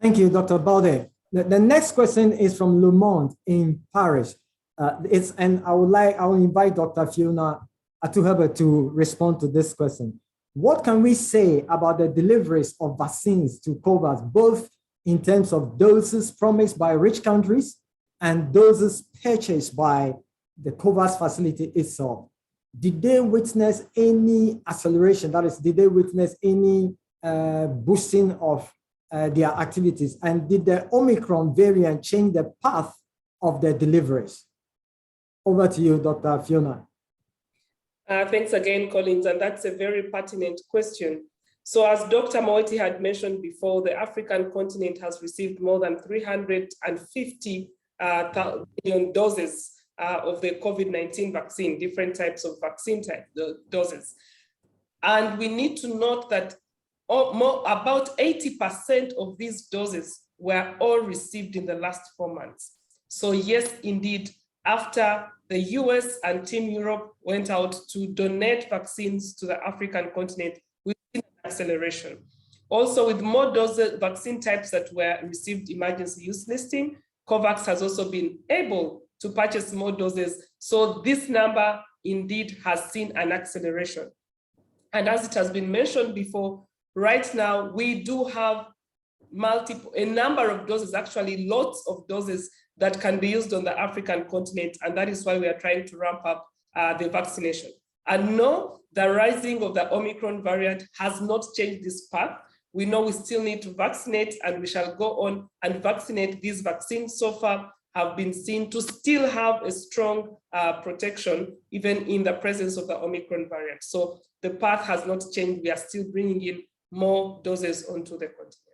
Thank you, Dr. Balde. The next question is from Le Monde in Paris. And I will invite Dr. Fiona Atuhebe to respond to this question. What can we say about the deliveries of vaccines to Covert, both in terms of doses promised by rich countries and doses purchased by the Covert facility itself? Did they witness any acceleration? That is, did they witness any boosting of their activities? And did the Omicron variant change the path of their deliveries? Over to you, Dr. Fiona. Thanks again, Collins, and that's a very pertinent question. So as Dr. Moeti had mentioned before, the African continent has received more than 350 million doses of the COVID-19 vaccine, different types of vaccine doses. And we need to note that about 80% of these doses were all received in the last 4 months. So yes, indeed, after the US and Team Europe went out to donate vaccines to the African continent, we've seen an acceleration. Also, with more doses, vaccine types that were received emergency use listing, COVAX has also been able to purchase more doses. So this number indeed has seen an acceleration. And as it has been mentioned before, right now we do have a number of doses, actually lots of doses that can be used on the African continent. And that is why we are trying to ramp up the vaccination. And no, the rising of the Omicron variant has not changed this path. We know we still need to vaccinate, and we shall go on and vaccinate. These vaccines so far have been seen to still have a strong protection, even in the presence of the Omicron variant. So the path has not changed. We are still bringing in more doses onto the continent.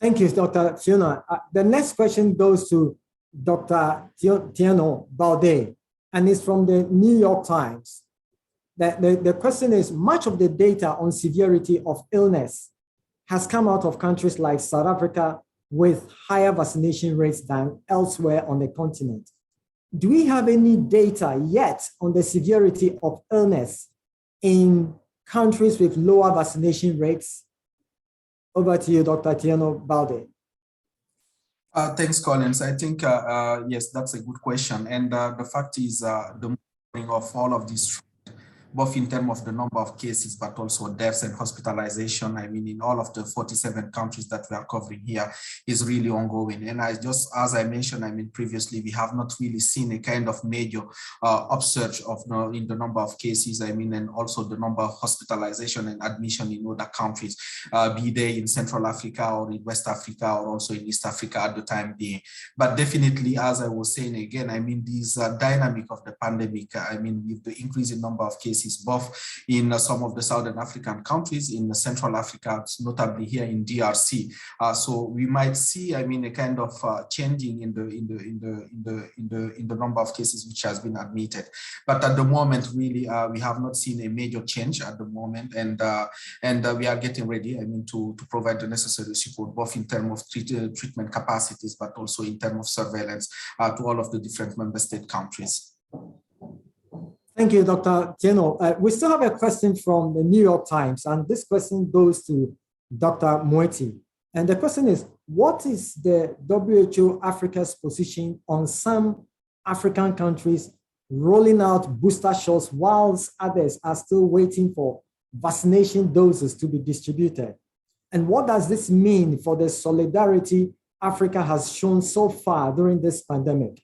Thank you, Dr. Fiona. The next question goes to Dr. Tieno Baudet, and it's from the New York Times. The question is, much of the data on severity of illness has come out of countries like South Africa with higher vaccination rates than elsewhere on the continent. Do we have any data yet on the severity of illness in countries with lower vaccination rates? Over to you, Dr. Tieno Baudet. Thanks, Collins. I think, yes, that's a good question. And the fact is the monitoring of all of these, both in terms of the number of cases, but also deaths and hospitalization, I mean, in all of the 47 countries that we are covering here, is really ongoing. And as I mentioned, I mean, previously, we have not really seen a kind of major upsurge in the number of cases, I mean, and also the number of hospitalization and admission in other countries, be they in Central Africa or in West Africa or also in East Africa at the time being. But definitely, as I was saying again, I mean, this dynamic of the pandemic, I mean, with the increasing number of cases, both in some of the Southern African countries, in Central Africa, notably here in DRC. So we might see, I mean, a kind of changing in the number of cases which has been admitted. But at the moment, really, we have not seen a major change at the moment, and we are getting ready, I mean, to provide the necessary support, both in terms of treatment capacities, but also in terms of surveillance to all of the different member state countries. Thank you, Dr. Tieno. We still have a question from the New York Times, and this question goes to Dr. Moeti. And the question is, what is the WHO Africa's position on some African countries rolling out booster shots whilst others are still waiting for vaccination doses to be distributed? And what does this mean for the solidarity Africa has shown so far during this pandemic?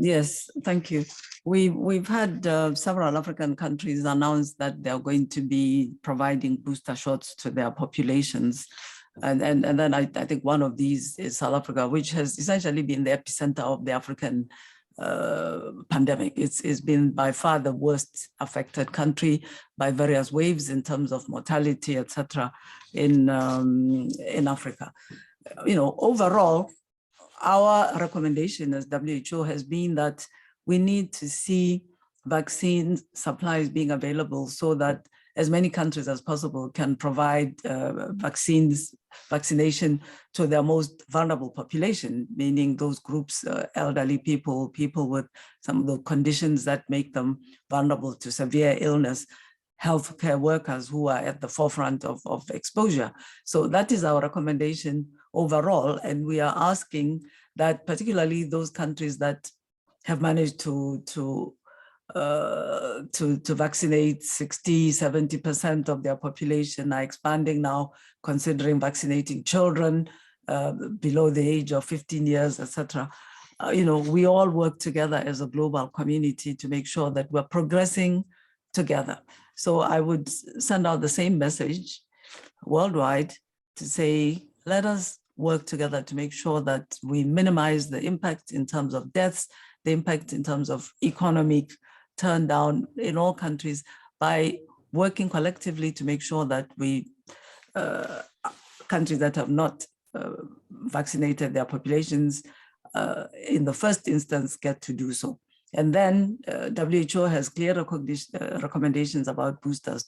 Yes, thank you. We've had several African countries announce that they're going to be providing booster shots to their populations. And then I think one of these is South Africa, which has essentially been the epicenter of the African pandemic. It's been by far the worst affected country by various waves in terms of mortality, etc. in Africa. You know, overall, our recommendation as WHO has been that we need to see vaccine supplies being available so that as many countries as possible can provide vaccination to their most vulnerable population, meaning those groups, elderly people, people with some of the conditions that make them vulnerable to severe illness, healthcare workers who are at the forefront of exposure. So that is our recommendation overall, and we are asking that particularly those countries that have managed to vaccinate 60–70% of their population are expanding now, considering vaccinating children below the age of 15 years, etc. You know, we all work together as a global community to make sure that we're progressing together. So I would send out the same message worldwide to say, let us work together to make sure that we minimize the impact in terms of deaths, the impact in terms of economic turn down in all countries, by working collectively to make sure that countries that have not vaccinated their populations in the first instance get to do so. And then WHO has clear recommendations about boosters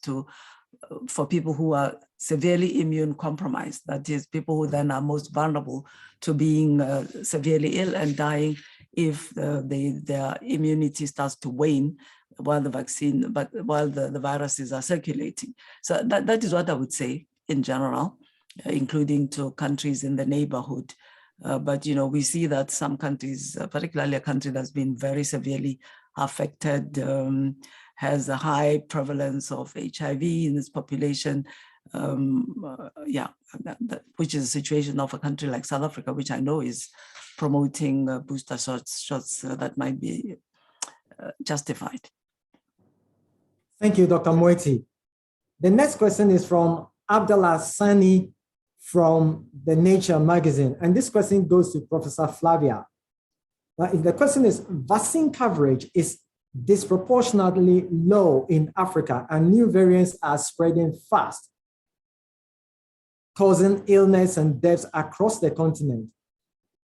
for people who are severely immune compromised. That is, people who then are most vulnerable to being severely ill and dying if their immunity starts to wane while the viruses are circulating. So that is what I would say in general, including to countries in the neighborhood. But we see that some countries, particularly a country that's been very severely affected, has a high prevalence of HIV in its population. Which is a situation of a country like South Africa, which I know is promoting booster shots that might be justified. Thank you, Dr. Moeti. The next question is from Abdallah Sani from the Nature magazine. And this question goes to Professor Flavia. The question is, vaccine coverage is disproportionately low in Africa and new variants are spreading fast, causing illness and deaths across the continent.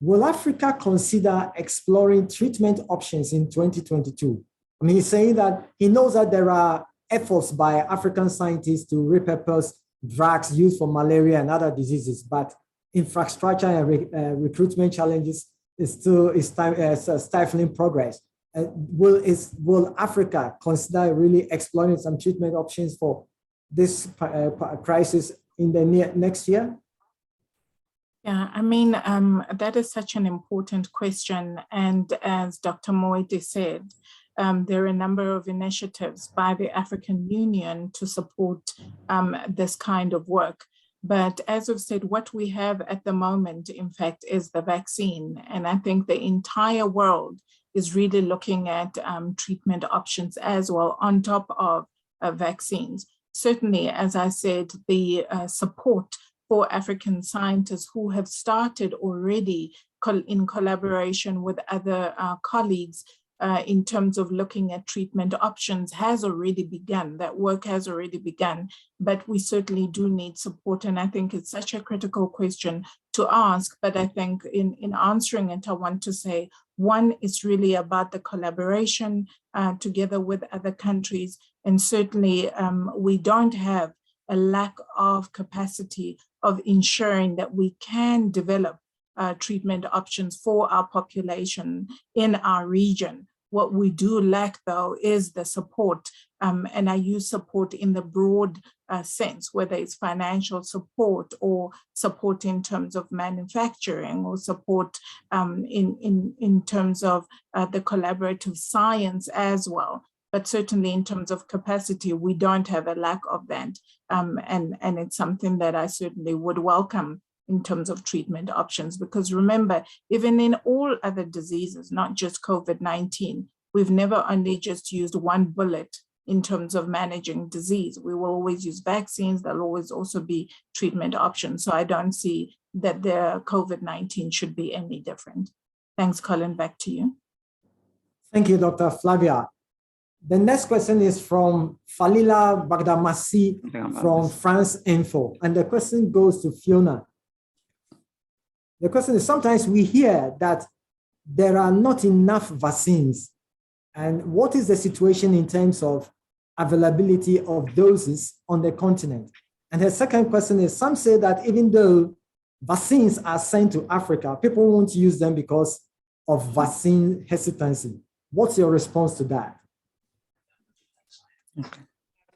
Will Africa consider exploring treatment options in 2022? I mean, he's saying that he knows that there are efforts by African scientists to repurpose drugs used for malaria and other diseases, but infrastructure and recruitment challenges is still stifling progress. Will Africa consider really exploring some treatment options for this crisis in the next year? Yeah, I mean, that is such an important question. And as Dr. Moeti said, there are a number of initiatives by the African Union to support this kind of work. But as I've said, what we have at the moment, in fact, is the vaccine. And I think the entire world is really looking at treatment options as well on top of vaccines. Certainly, as I said, the support for African scientists who have started already in collaboration with other colleagues in terms of looking at treatment options has already begun. That work has already begun, but we certainly do need support. And I think it's such a critical question to ask, but I think in answering it, I want to say, one, it's really about the collaboration together with other countries. And certainly we don't have a lack of capacity of ensuring that we can develop treatment options for our population in our region. What we do lack, though, is the support, and I use support in the broad sense, whether it's financial support or support in terms of manufacturing or support in terms of the collaborative science as well. But certainly in terms of capacity, we don't have a lack of that. And it's something that I certainly would welcome in terms of treatment options, because remember, even in all other diseases, not just COVID-19, we've never only just used one bullet in terms of managing disease. We will always use vaccines. There'll always also be treatment options. So I don't see that the COVID-19 should be any different. Thanks, Colin, back to you. Thank you, Dr. Flavia. The next question is from Falila Bagdamasi from France Info. And the question goes to Fiona. The question is, sometimes we hear that there are not enough vaccines. And what is the situation in terms of availability of doses on the continent? And the second question is, some say that even though vaccines are sent to Africa, people won't use them because of vaccine hesitancy. What's your response to that?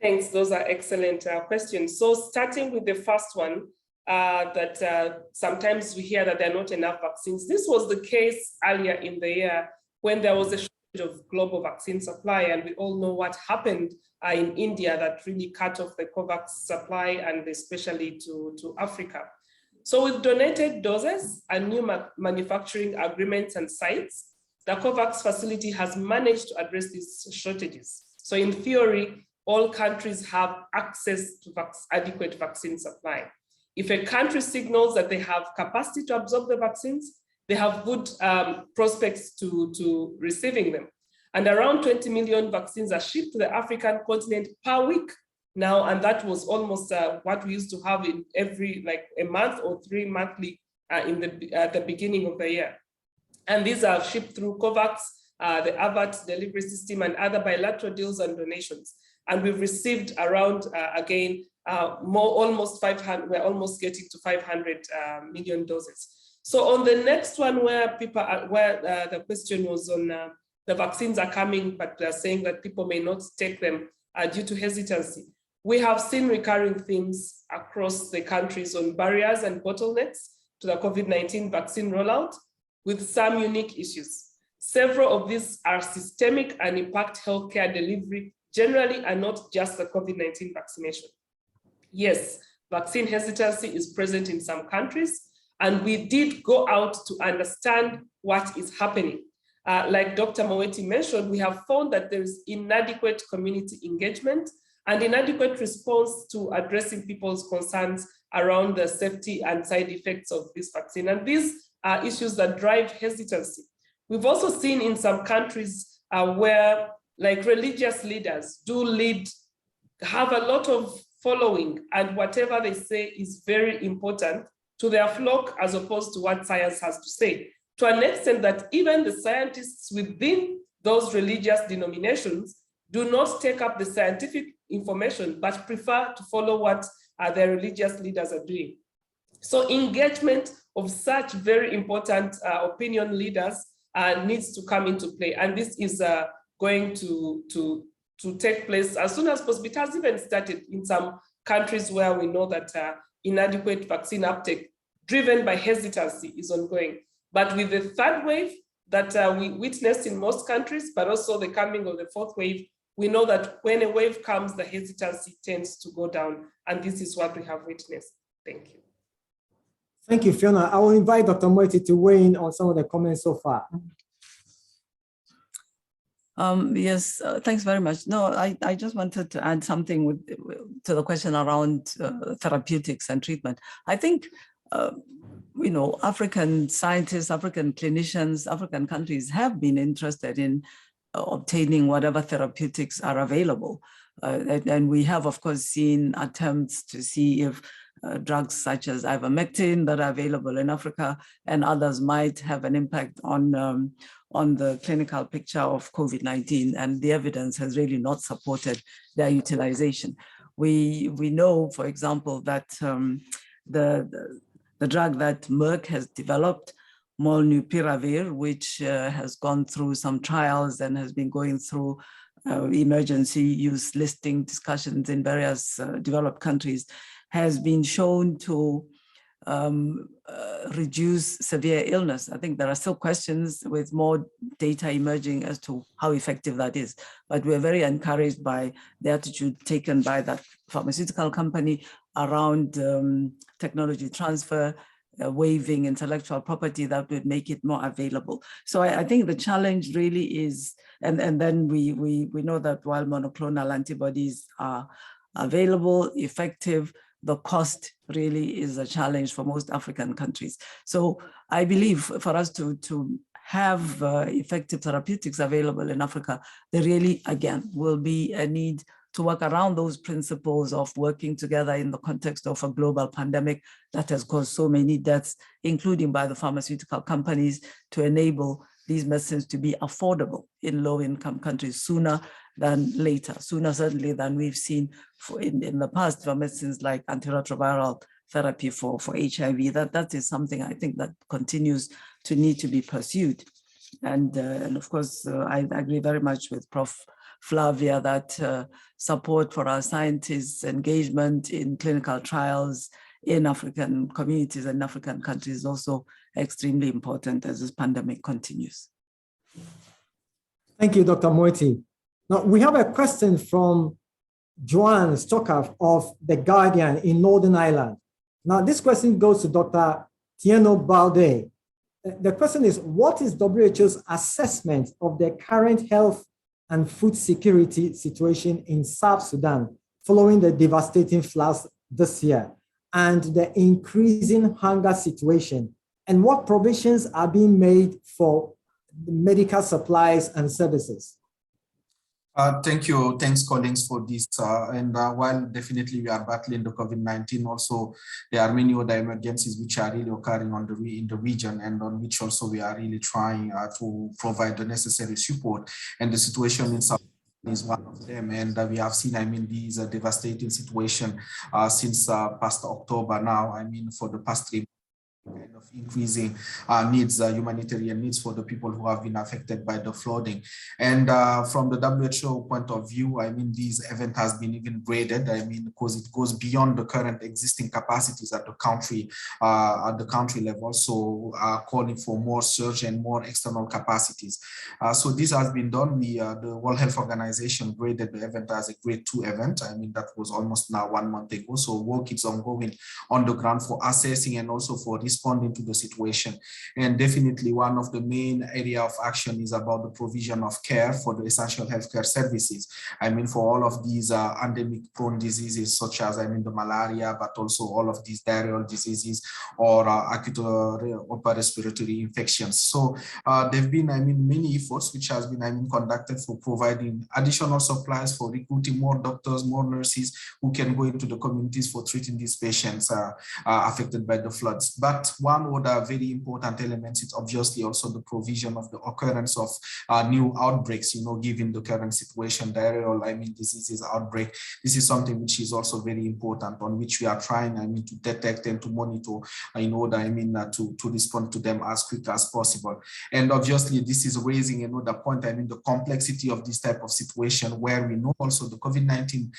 Thanks, those are excellent questions. So starting with the first one, that sometimes we hear that there are not enough vaccines. This was the case earlier in the year when there was a shortage of global vaccine supply, and we all know what happened in India that really cut off the COVAX supply, and especially to Africa. So with donated doses and new manufacturing agreements and sites, the COVAX facility has managed to address these shortages. So in theory, all countries have access to adequate vaccine supply. If a country signals that they have capacity to absorb the vaccines, they have good prospects to receiving them. And around 20 million vaccines are shipped to the African continent per week now. And that was almost what we used to have in every, like a month or 3 monthly at the beginning of the year. And these are shipped through COVAX, the AVAT delivery system, and other bilateral deals and donations. And we've received around, again, almost 500, we're almost getting to 500 million doses. So on the next one, where the question was on the vaccines are coming, but they're saying that people may not take them due to hesitancy. We have seen recurring themes across the countries on barriers and bottlenecks to the COVID-19 vaccine rollout, with some unique issues. Several of these are systemic and impact healthcare delivery generally, and not just the COVID-19 vaccination. Yes, vaccine hesitancy is present in some countries, and we did go out to understand what is happening. Like Dr. Moeti mentioned, we have found that there is inadequate community engagement and inadequate response to addressing people's concerns around the safety and side effects of this vaccine. And these are issues that drive hesitancy. We've also seen in some countries where, like, religious leaders have a lot of following, and whatever they say is very important to their flock as opposed to what science has to say, to an extent that even the scientists within those religious denominations do not take up the scientific information, but prefer to follow what their religious leaders are doing. So engagement of such very important opinion leaders needs to come into play. And this is going to take place as soon as possible. It has even started in some countries where we know that inadequate vaccine uptake driven by hesitancy is ongoing. But with the third wave that we witnessed in most countries, but also the coming of the fourth wave, we know that when a wave comes, the hesitancy tends to go down. And this is what we have witnessed. Thank you. Thank you, Fiona. I will invite Dr. Moeti to weigh in on some of the comments so far. Yes, thanks very much. No, I just wanted to add something to the question around therapeutics and treatment. I think, you know, African scientists, African clinicians, African countries have been interested in obtaining whatever therapeutics are available. And we have, of course, seen attempts to see if drugs such as ivermectin that are available in Africa and others might have an impact on the clinical picture of COVID-19, and the evidence has really not supported their utilization. We know, for example, that the drug that Merck has developed, molnupiravir, which has gone through some trials and has been going through emergency use listing discussions in various developed countries, has been shown to reduce severe illness. I think there are still questions with more data emerging as to how effective that is. But we're very encouraged by the attitude taken by that pharmaceutical company around technology transfer, waiving intellectual property that would make it more available. So I think the challenge really is, and then we know that while monoclonal antibodies are available, effective, the cost really is a challenge for most African countries. So I believe for us to have effective therapeutics available in Africa, there really, again, will be a need to work around those principles of working together in the context of a global pandemic that has caused so many deaths, including by the pharmaceutical companies, to enable these medicines to be affordable in low-income countries sooner than later, sooner certainly than we've seen in the past for medicines like antiretroviral therapy for HIV. That is something I think that continues to need to be pursued. And of course, I agree very much with Prof. Flavia that support for our scientists' engagement in clinical trials in African communities and African countries is also extremely important as this pandemic continues. Thank you, Dr. Moeti. Now, we have a question from Joanne Stockhoff of The Guardian in Northern Ireland. Now, this question goes to Dr. Tieno Balde. The question is, what is WHO's assessment of the current health and food security situation in South Sudan following the devastating floods this year and the increasing hunger situation, and what provisions are being made for medical supplies and services? Thank you. Thanks, Collins, for this. While definitely we are battling the COVID-19, also there are many other emergencies which are really occurring in the region, and on which also we are really trying to provide the necessary support. And the situation in South is one of them. And we have seen, these devastating situation since past October now. For the past 3 months. Kind of increasing humanitarian needs for the people who have been affected by the flooding. And from the WHO point of view, this event has been even graded, because it goes beyond the current existing capacities at the country level. So calling for more surge and more external capacities. So this has been done. The World Health Organization graded the event as a grade 2 event. That was almost now 1 month ago. So work is ongoing on the ground for assessing and also for responding to the situation. And definitely one of the main area of action is about the provision of care for the essential healthcare services. For all of these endemic prone diseases, such as the malaria, but also all of these diarrheal diseases or acute upper respiratory infections. So there have been many efforts which has been conducted for providing additional supplies, for recruiting more doctors, more nurses who can go into the communities for treating these patients affected by the floods. But one other very important element is obviously also the provision of the occurrence of new outbreaks, given the current situation, diarrheal diseases outbreak. This is something which is also very important, on which we are trying to detect and to monitor in order to respond to them as quick as possible. And obviously this is raising another point, the complexity of this type of situation, where we know also the COVID-19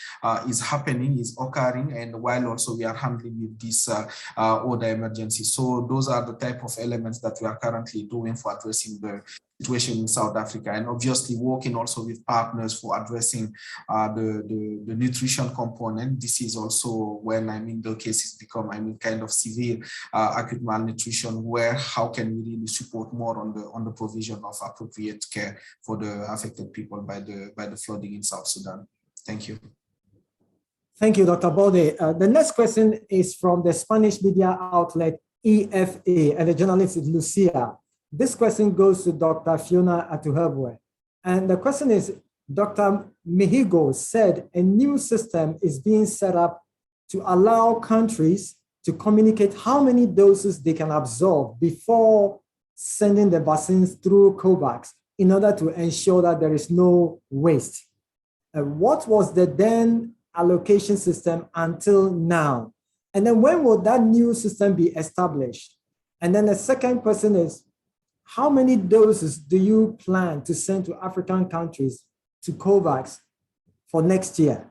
is happening, is occurring, and while also we are handling with this other emergencies. So those are the type of elements that we are currently doing for addressing the situation in South Africa, and obviously working also with partners for addressing the nutrition component. This is also when the cases become kind of severe acute malnutrition, where how can we really support more on the provision of appropriate care for the affected people by the flooding in South Sudan. Thank you. Thank you, Dr. Bode. The next question is from the Spanish media outlet EFA, and the journalist is Lucia. This question goes to Dr. Fiona Atuhebwe. And the question is, Dr. Mihigo said a new system is being set up to allow countries to communicate how many doses they can absorb before sending the vaccines through COVAX in order to ensure that there is no waste. What was the then allocation system until now? And then when will that new system be established? And then the second question is, how many doses do you plan to send to African countries to COVAX for next year?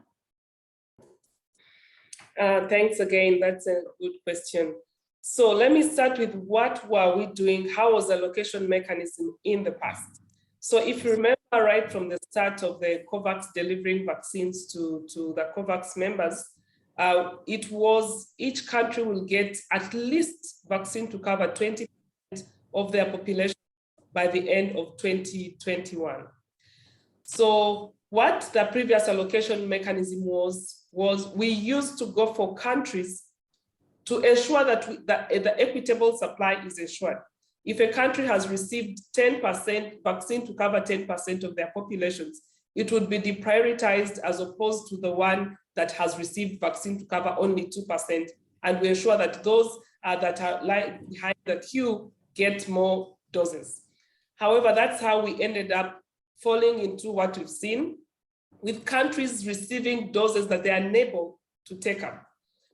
Thanks again, that's a good question. So let me start with what were we doing, how was the allocation mechanism in the past? So if you remember right from the start of the COVAX delivering vaccines to the COVAX members, it was each country will get at least vaccine to cover 20% of their population by the end of 2021. So what the previous allocation mechanism was we used to go for countries to ensure that the equitable supply is ensured. If a country has received 10% vaccine to cover 10% of their populations, it would be deprioritized as opposed to the one that has received vaccine to cover only 2%. And we ensure that those that are lying behind the queue get more doses. However, that's how we ended up falling into what we've seen, with countries receiving doses that they are unable to take up.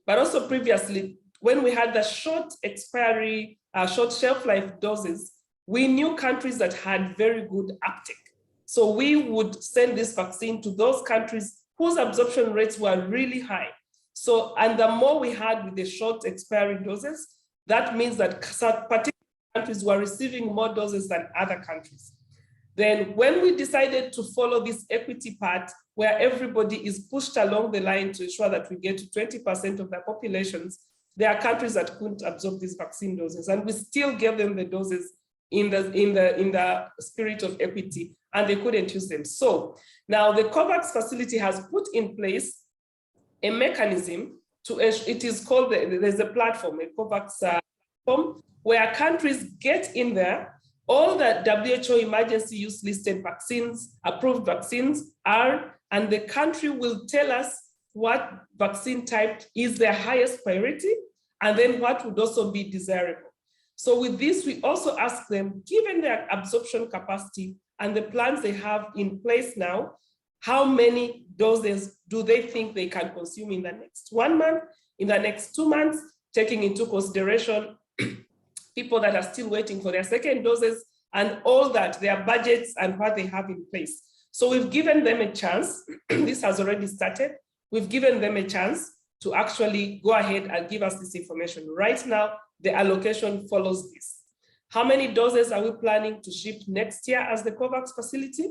But also previously, when we had the short expiry, short shelf life doses, we knew countries that had very good uptake. So we would send this vaccine to those countries whose absorption rates were really high. So, and the more we had with the short expiry doses, that means that particular countries were receiving more doses than other countries. Then when we decided to follow this equity part, where everybody is pushed along the line to ensure that we get to 20% of their populations, there are countries that couldn't absorb these vaccine doses, and we still gave them the doses in the spirit of equity, and they couldn't use them. So now the COVAX facility has put in place a mechanism to, it is called, there's a platform, a COVAX platform, where countries get in there All the WHO emergency use listed vaccines, approved vaccines are, and the country will tell us what vaccine type is their highest priority, and then what would also be desirable. So with this, we also ask them, given their absorption capacity and the plans they have in place now, how many doses do they think they can consume in the next 1 month, in the next 2 months, taking into consideration people that are still waiting for their second doses and all that, their budgets and what they have in place. So we've given them a chance. This has already started. We've given them a chance to actually go ahead and give us this information. Right now, the allocation follows this. How many doses are we planning to ship next year as the COVAX facility?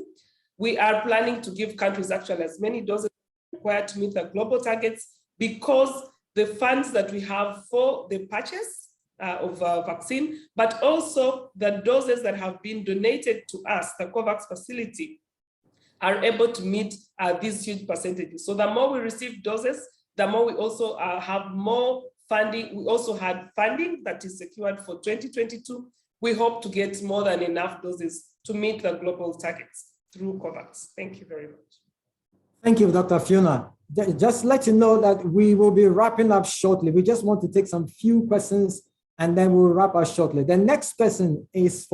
We are planning to give countries actually as many doses required to meet the global targets, because the funds that we have for the purchase of vaccine, but also the doses that have been donated to us, the COVAX facility, are able to meet these huge percentages. So the more we receive doses, the more we also have more funding. We also had funding that is secured for 2022. We hope to get more than enough doses to meet the global targets through COVAX. Thank you very much. Thank you, Dr. Fiona. Just let you know that we will be wrapping up shortly. We just want to take some few questions and then we'll wrap up shortly. The next question is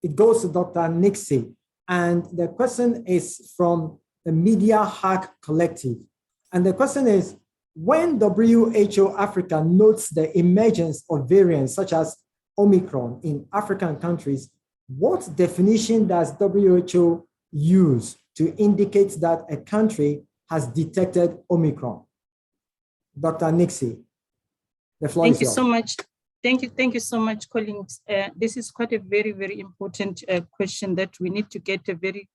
it goes to Dr. Nixie. And the question is from the Media Hack Collective. And the question is, when WHO Africa notes the emergence of variants such as Omicron in African countries, what definition does WHO use to indicate that a country has detected Omicron? Dr. Nixie, the floor is yours. Thank you so much. Thank you so much, Collins. This is quite a very, very important question that we need to get a very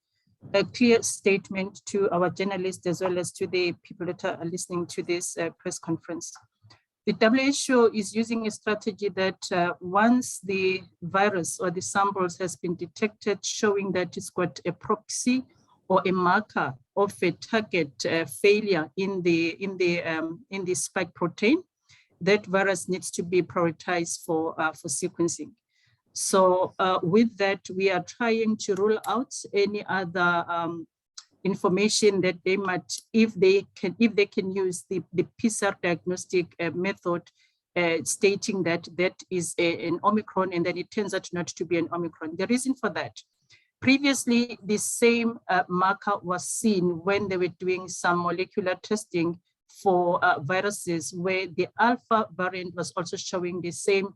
clear statement to our journalists as well as to the people that are listening to this press conference. The WHO is using a strategy that once the virus or the samples has been detected, showing that it's got a proxy or a marker of a target failure in the spike protein, that virus needs to be prioritized for sequencing. So with that, we are trying to rule out any other information that they might, if they can use the PCR diagnostic method, stating that that is an Omicron, and then it turns out not to be an Omicron. The reason for that, previously the same marker was seen when they were doing some molecular testing for viruses, where the Alpha variant was also showing the same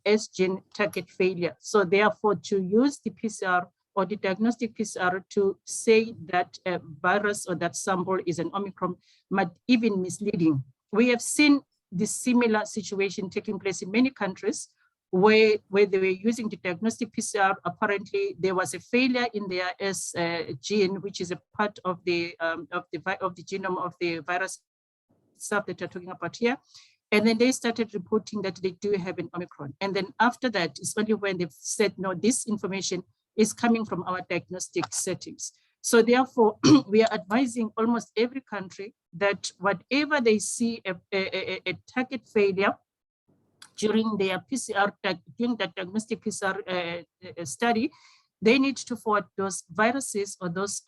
S gene target failure. So therefore, to use the PCR or the diagnostic PCR to say that a virus or that sample is an Omicron might even misleading. We have seen this similar situation taking place in many countries where they were using the diagnostic PCR. Apparently, there was a failure in their S gene, which is a part of the genome of the virus stuff that you're talking about here. And then they started reporting that they do have an Omicron. And then after that, it's only when they've said, no, this information is coming from our diagnostic settings. So therefore, we are advising almost every country that whatever they see a target failure during their PCR, during the diagnostic PCR study, they need to forward those viruses or those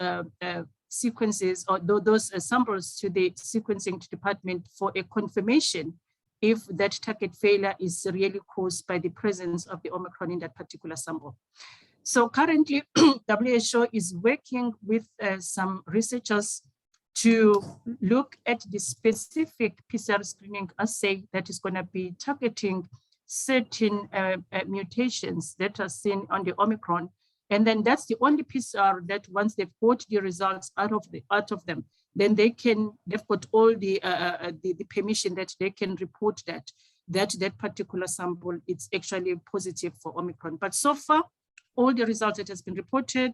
sequences or those samples to the sequencing department for a confirmation if that target failure is really caused by the presence of the Omicron in that particular sample. So currently, WHO is working with some researchers to look at the specific PCR screening assay that is going to be targeting certain mutations that are seen on the Omicron. And then that's the only PCR that once they've got the results out of them, then they've got all the permission that they can report that particular sample it's actually positive for Omicron. But so far, all the results that has been reported,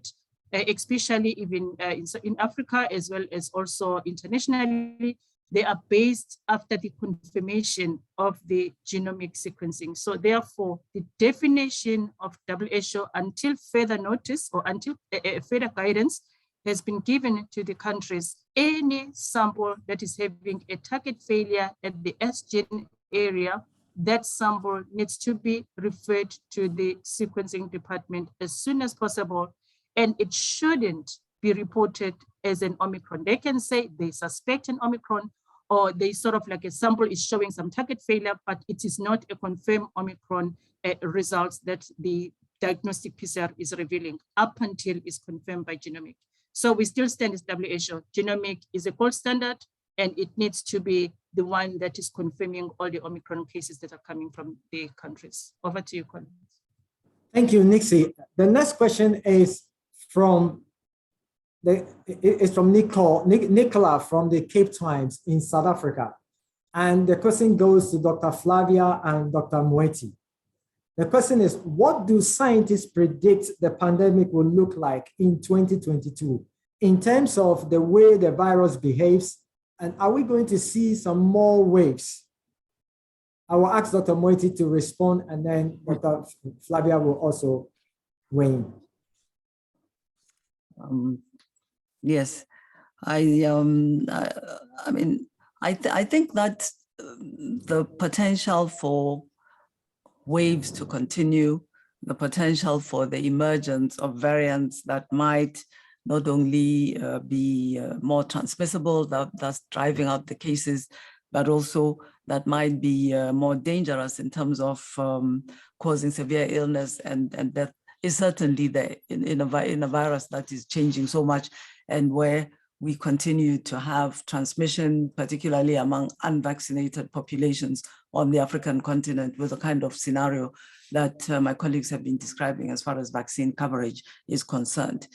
especially even in Africa, as well as also internationally, they are based after the confirmation of the genomic sequencing. So therefore, the definition of WHO until further notice or until further guidance has been given to the countries, any sample that is having a target failure at the S gene area that sample needs to be referred to the sequencing department as soon as possible, and it shouldn't be reported as an Omicron. They can say they suspect an Omicron, or they sort of like a sample is showing some target failure, but it is not a confirmed Omicron results that the diagnostic PCR is revealing up until it's confirmed by genomic. So we still stand as WHO. Genomic is a gold standard, and it needs to be the one that is confirming all the Omicron cases that are coming from the countries. Over to you, Colin. Thank you, Nixie. The next question is from Nicola from the Cape Times in South Africa. And the question goes to Dr. Flavia and Dr. Moeti. The question is, what do scientists predict the pandemic will look like in 2022 in terms of the way the virus behaves? And are we going to see some more waves? I will ask Dr. Moeti to respond, and then Dr. Flavia will also weigh in. Yes, I think that the potential for waves to continue, the potential for the emergence of variants that might not only be more transmissible, that's driving up the cases, but also that might be more dangerous in terms of causing severe illness and death, is certainly there in a virus that is changing so much, and where we continue to have transmission, particularly among unvaccinated populations on the African continent, with the kind of scenario that my colleagues have been describing as far as vaccine coverage is concerned.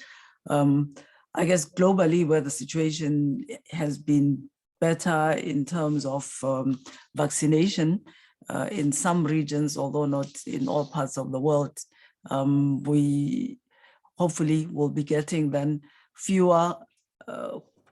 I guess globally, where the situation has been better in terms of vaccination in some regions, although not in all parts of the world, we hopefully will be getting then fewer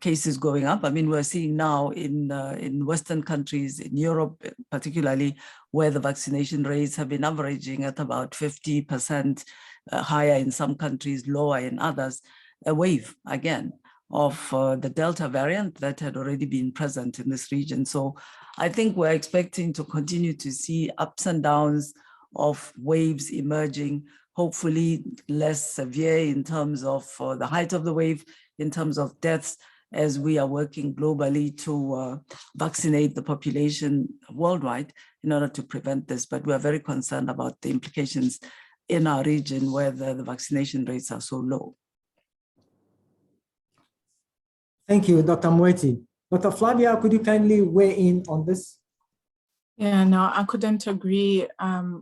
cases going up. I mean, we're seeing now in Western countries, in Europe particularly, where the vaccination rates have been averaging at about 50% higher in some countries, lower in others, a wave again of the Delta variant that had already been present in this region. So I think we're expecting to continue to see ups and downs of waves emerging, hopefully less severe in terms of the height of the wave, in terms of deaths, as we are working globally to vaccinate the population worldwide in order to prevent this. But we are very concerned about the implications in our region where the vaccination rates are so low. Thank you, Dr. Moeti. Dr. Flavia, could you kindly weigh in on this? Yeah, no, I couldn't agree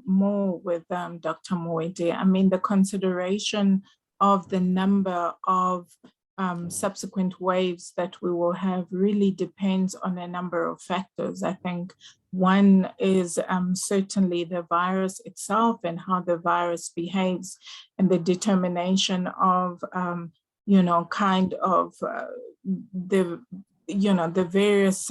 more with Dr. Moeti. I mean, the consideration of the number of subsequent waves that we will have really depends on a number of factors. I think one is certainly the virus itself and how the virus behaves, and the determination of kind of the various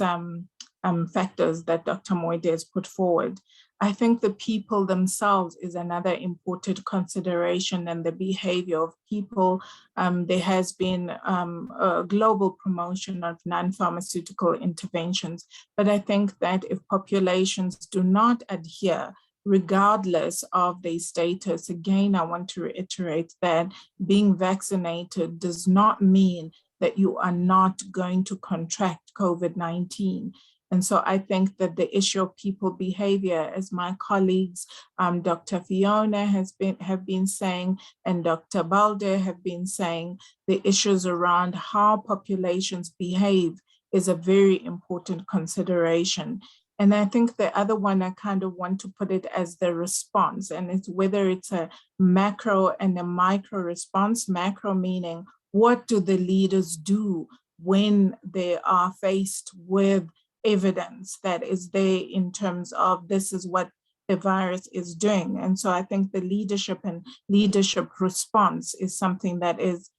factors that Dr. Moeti has put forward. I think the people themselves is another important consideration, and the behavior of people. There has been a global promotion of non-pharmaceutical interventions, but I think that if populations do not adhere, regardless of their status, again, I want to reiterate that being vaccinated does not mean that you are not going to contract COVID-19. And so I think that the issue of people behavior, as my colleagues, Dr. Fiona have been saying, and Dr. Balde have been saying, the issues around how populations behave is a very important consideration. And I think the other one, I kind of want to put it as the response, and it's whether it's a macro and a micro response. Macro meaning, what do the leaders do when they are faced with evidence that is there in terms of this is what the virus is doing? And so I think the leadership and leadership response is something that is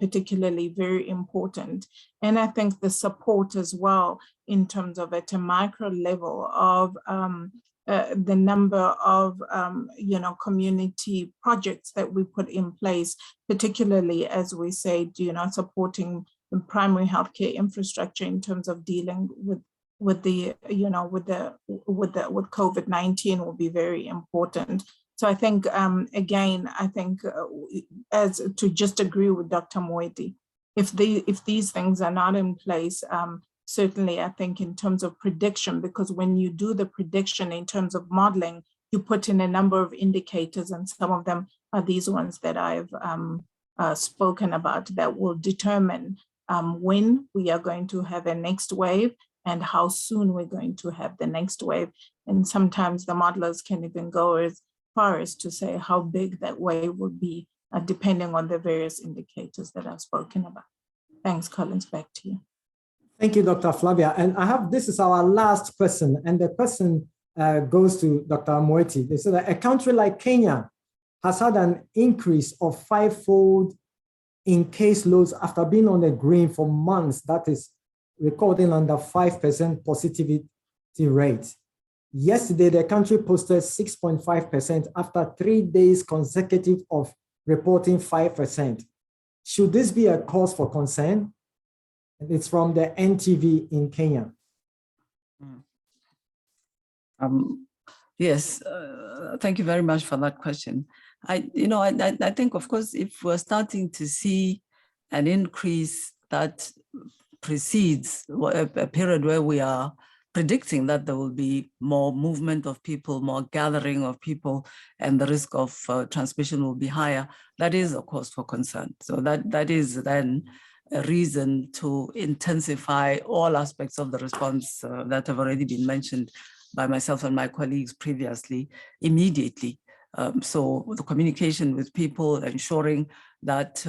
particularly very important. And I think the support as well in terms of at a micro level of the number of community projects that we put in place, particularly as we say, supporting the primary healthcare infrastructure in terms of dealing with with the, you know, with COVID-19 will be very important. So I think, again, I think as to just agree with Dr. Moeti, if these things are not in place, certainly I think in terms of prediction, because when you do the prediction in terms of modeling, you put in a number of indicators, and some of them are these ones that I've spoken about that will determine when we are going to have a next wave and how soon we're going to have the next wave. And sometimes the modelers can even go as far as to say how big that wave will be, depending on the various indicators that I've spoken about. Thanks, Collins, back to you. Thank you, Dr. Flavia. And this is our last question, and the question goes to Dr. Moeti. They said that a country like Kenya has had an increase of 5-fold in caseloads after being on the green for months, that is recording under 5% positivity rate. Yesterday, the country posted 6.5% after 3 days consecutive of reporting 5%. Should this be a cause for concern? And it's from the NTV in Kenya. Yes, thank you very much for that question. I think, of course, if we're starting to see an increase that precedes a period where we are predicting that there will be more movement of people, more gathering of people, and the risk of transmission will be higher, that is a cause for concern. So that is then a reason to intensify all aspects of the response that have already been mentioned by myself and my colleagues previously, immediately. So the communication with people, ensuring that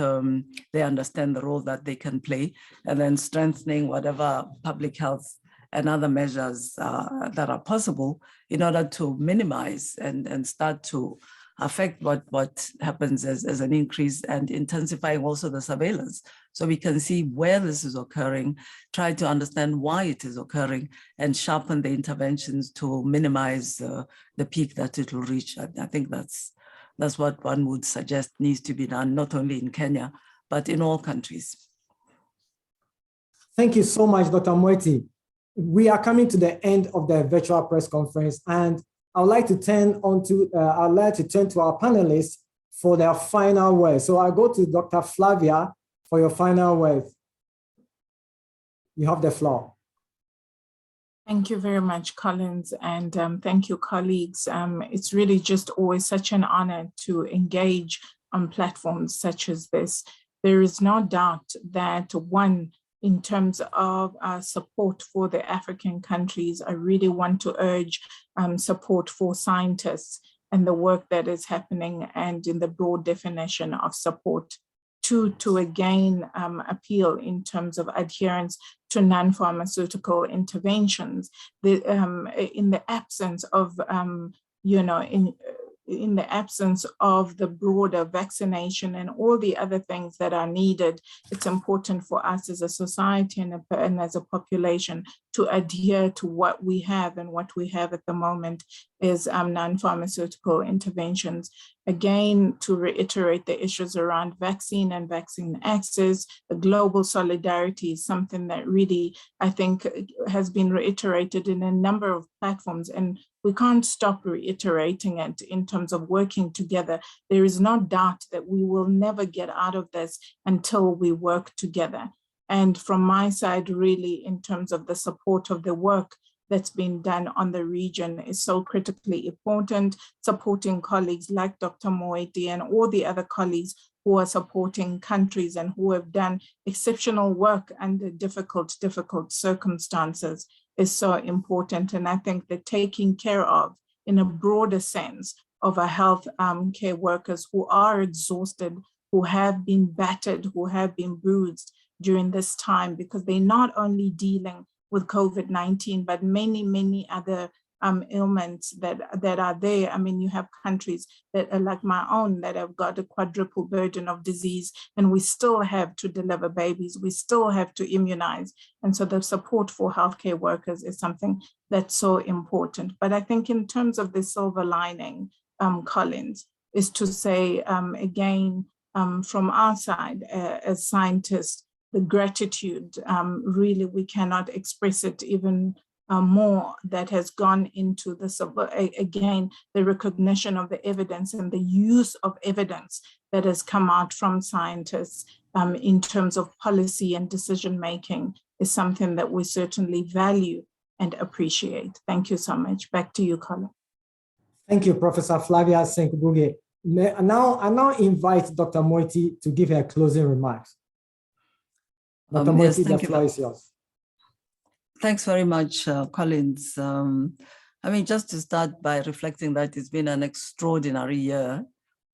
they understand the role that they can play, and then strengthening whatever public health and other measures that are possible in order to minimize and start to affect what happens as an increase, and intensifying also the surveillance. So we can see where this is occurring, try to understand why it is occurring, and sharpen the interventions to minimize the peak that it will reach. I think that's what one would suggest needs to be done, not only in Kenya, but in all countries. Thank you so much, Dr. Moeti. We are coming to the end of the virtual press conference, and I would like to turn to our panelists for their final words. So I'll go to Dr. Flavia for your final words. You have the floor. Thank you very much, Collins, and thank you, colleagues. It's really just always such an honor to engage on platforms such as this. There is no doubt that in terms of support for the African countries, I really want to urge support for scientists and the work that is happening, and in the broad definition of support to again appeal in terms of adherence to non-pharmaceutical interventions. In the absence of, in the absence of the broader vaccination and all the other things that are needed, it's important for us as a society and as a population to adhere to what we have, and what we have at the moment is non-pharmaceutical interventions. Again, to reiterate the issues around vaccine and vaccine access, the global solidarity is something that really, I think, has been reiterated in a number of platforms, and we can't stop reiterating it in terms of working together. There is no doubt that we will never get out of this until we work together. And from my side, really, in terms of the support of the work that's been done on the region is so critically important, supporting colleagues like Dr. Moeti and all the other colleagues who are supporting countries and who have done exceptional work under difficult circumstances is so important. And I think that taking care of, in a broader sense, of our health care workers who are exhausted, who have been battered, who have been bruised during this time, because they're not only dealing with COVID-19, but many other ailments that are there. I mean, you have countries that are like my own that have got a quadruple burden of disease, and we still have to deliver babies, we still have to immunize. And so the support for healthcare workers is something that's so important. But I think in terms of the silver lining, Collins, is to say, again, from our side as scientists, the gratitude, really, we cannot express it even more that has gone into this, again, the recognition of the evidence and the use of evidence that has come out from scientists in terms of policy and decision-making is something that we certainly value and appreciate. Thank you so much. Back to you, Colin. Thank you, Professor Flavia Senkbuge. I now invite Dr. Moeti to give her closing remarks. Dr. Moeti, yes, the floor is yours. Thanks very much, Collins. I mean, just to start by reflecting that it's been an extraordinary year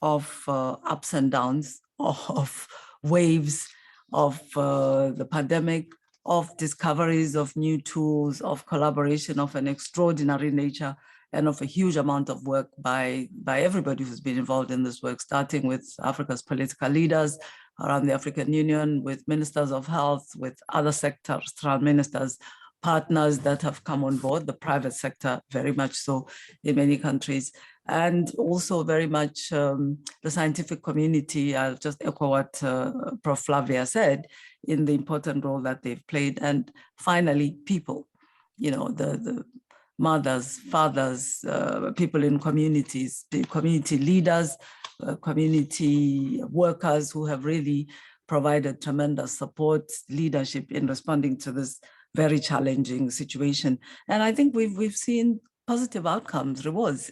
of ups and downs, of waves of the pandemic, of discoveries of new tools, of collaboration of an extraordinary nature, and of a huge amount of work by everybody who's been involved in this work, starting with Africa's political leaders around the African Union, with ministers of health, with other sectors, ministers, partners that have come on board, the private sector very much so in many countries, and also very much the scientific community. I'll just echo what Prof. Flavia said in the important role that they've played. And finally, people, you know, the mothers, fathers, people in communities, the community leaders, community workers who have really provided tremendous support, leadership in responding to this very challenging situation. And I think we've seen positive outcomes, rewards,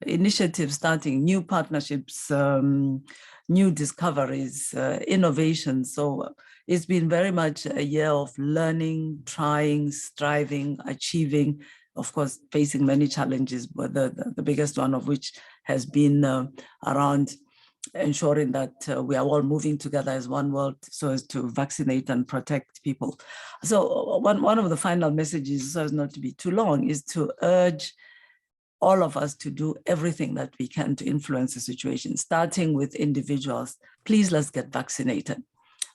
initiatives starting, new partnerships, new discoveries, innovation. So it's been very much a year of learning, trying, striving, achieving, of course, facing many challenges, but the biggest one of which has been around ensuring that we are all moving together as one world so as to vaccinate and protect people. So one of the final messages, so as not to be too long, is to urge all of us to do everything that we can to influence the situation, starting with individuals. Please, let's get vaccinated.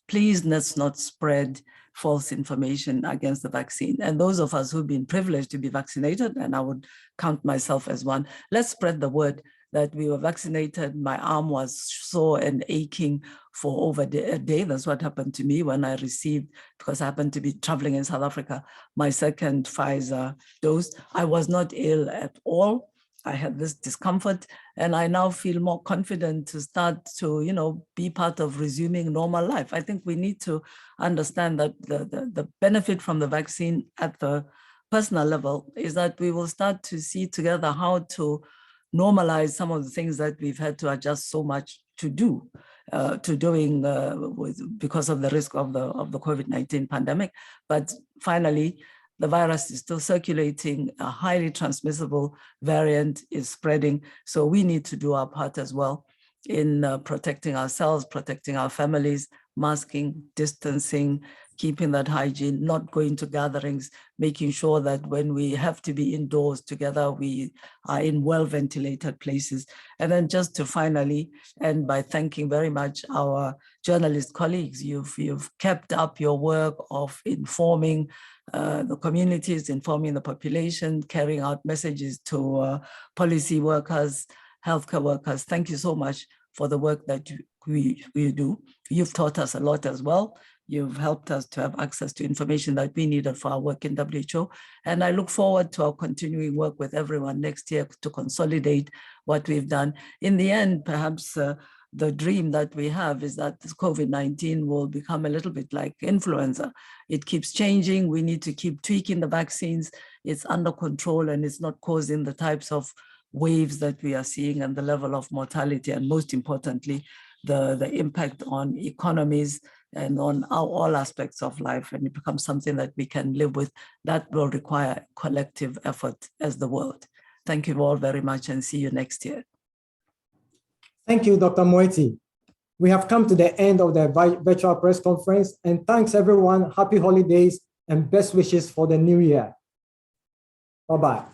Please, let's not spread false information against the vaccine. And those of us who've been privileged to be vaccinated, and I would count myself as one, let's spread the word that we were vaccinated. My arm was sore and aching for over a day. That's what happened to me when I received, because I happened to be traveling in South Africa, my second Pfizer dose. I was not ill at all. I had this discomfort, and I now feel more confident to start to, you know, be part of resuming normal life. I think we need to understand that the benefit from the vaccine at the personal level is that we will start to see together how to normalize some of the things that we've had to adjust so much to doing because of the risk of the COVID-19 pandemic. But finally, the virus is still circulating, a highly transmissible variant is spreading. So we need to do our part as well in protecting ourselves, protecting our families, masking, distancing, keeping that hygiene, not going to gatherings, making sure that when we have to be indoors together, we are in well-ventilated places. And then just to finally end by thanking very much our journalist colleagues. You've kept up your work of informing the communities, informing the population, carrying out messages to policy workers, healthcare workers. Thank you so much for the work that we do. You've taught us a lot as well. You've helped us to have access to information that we needed for our work in WHO. And I look forward to our continuing work with everyone next year to consolidate what we've done. In the end, perhaps the dream that we have is that this COVID-19 will become a little bit like influenza. It keeps changing. We need to keep tweaking the vaccines. It's under control and it's not causing the types of waves that we are seeing and the level of mortality, and most importantly, the impact on economies and on all aspects of life. And it becomes something that we can live with. That will require collective effort as the world. Thank you all very much and see you next year. Thank you, Dr. Moeti. We have come to the end of the virtual press conference, and thanks everyone. Happy holidays and best wishes for the new year. Bye-bye.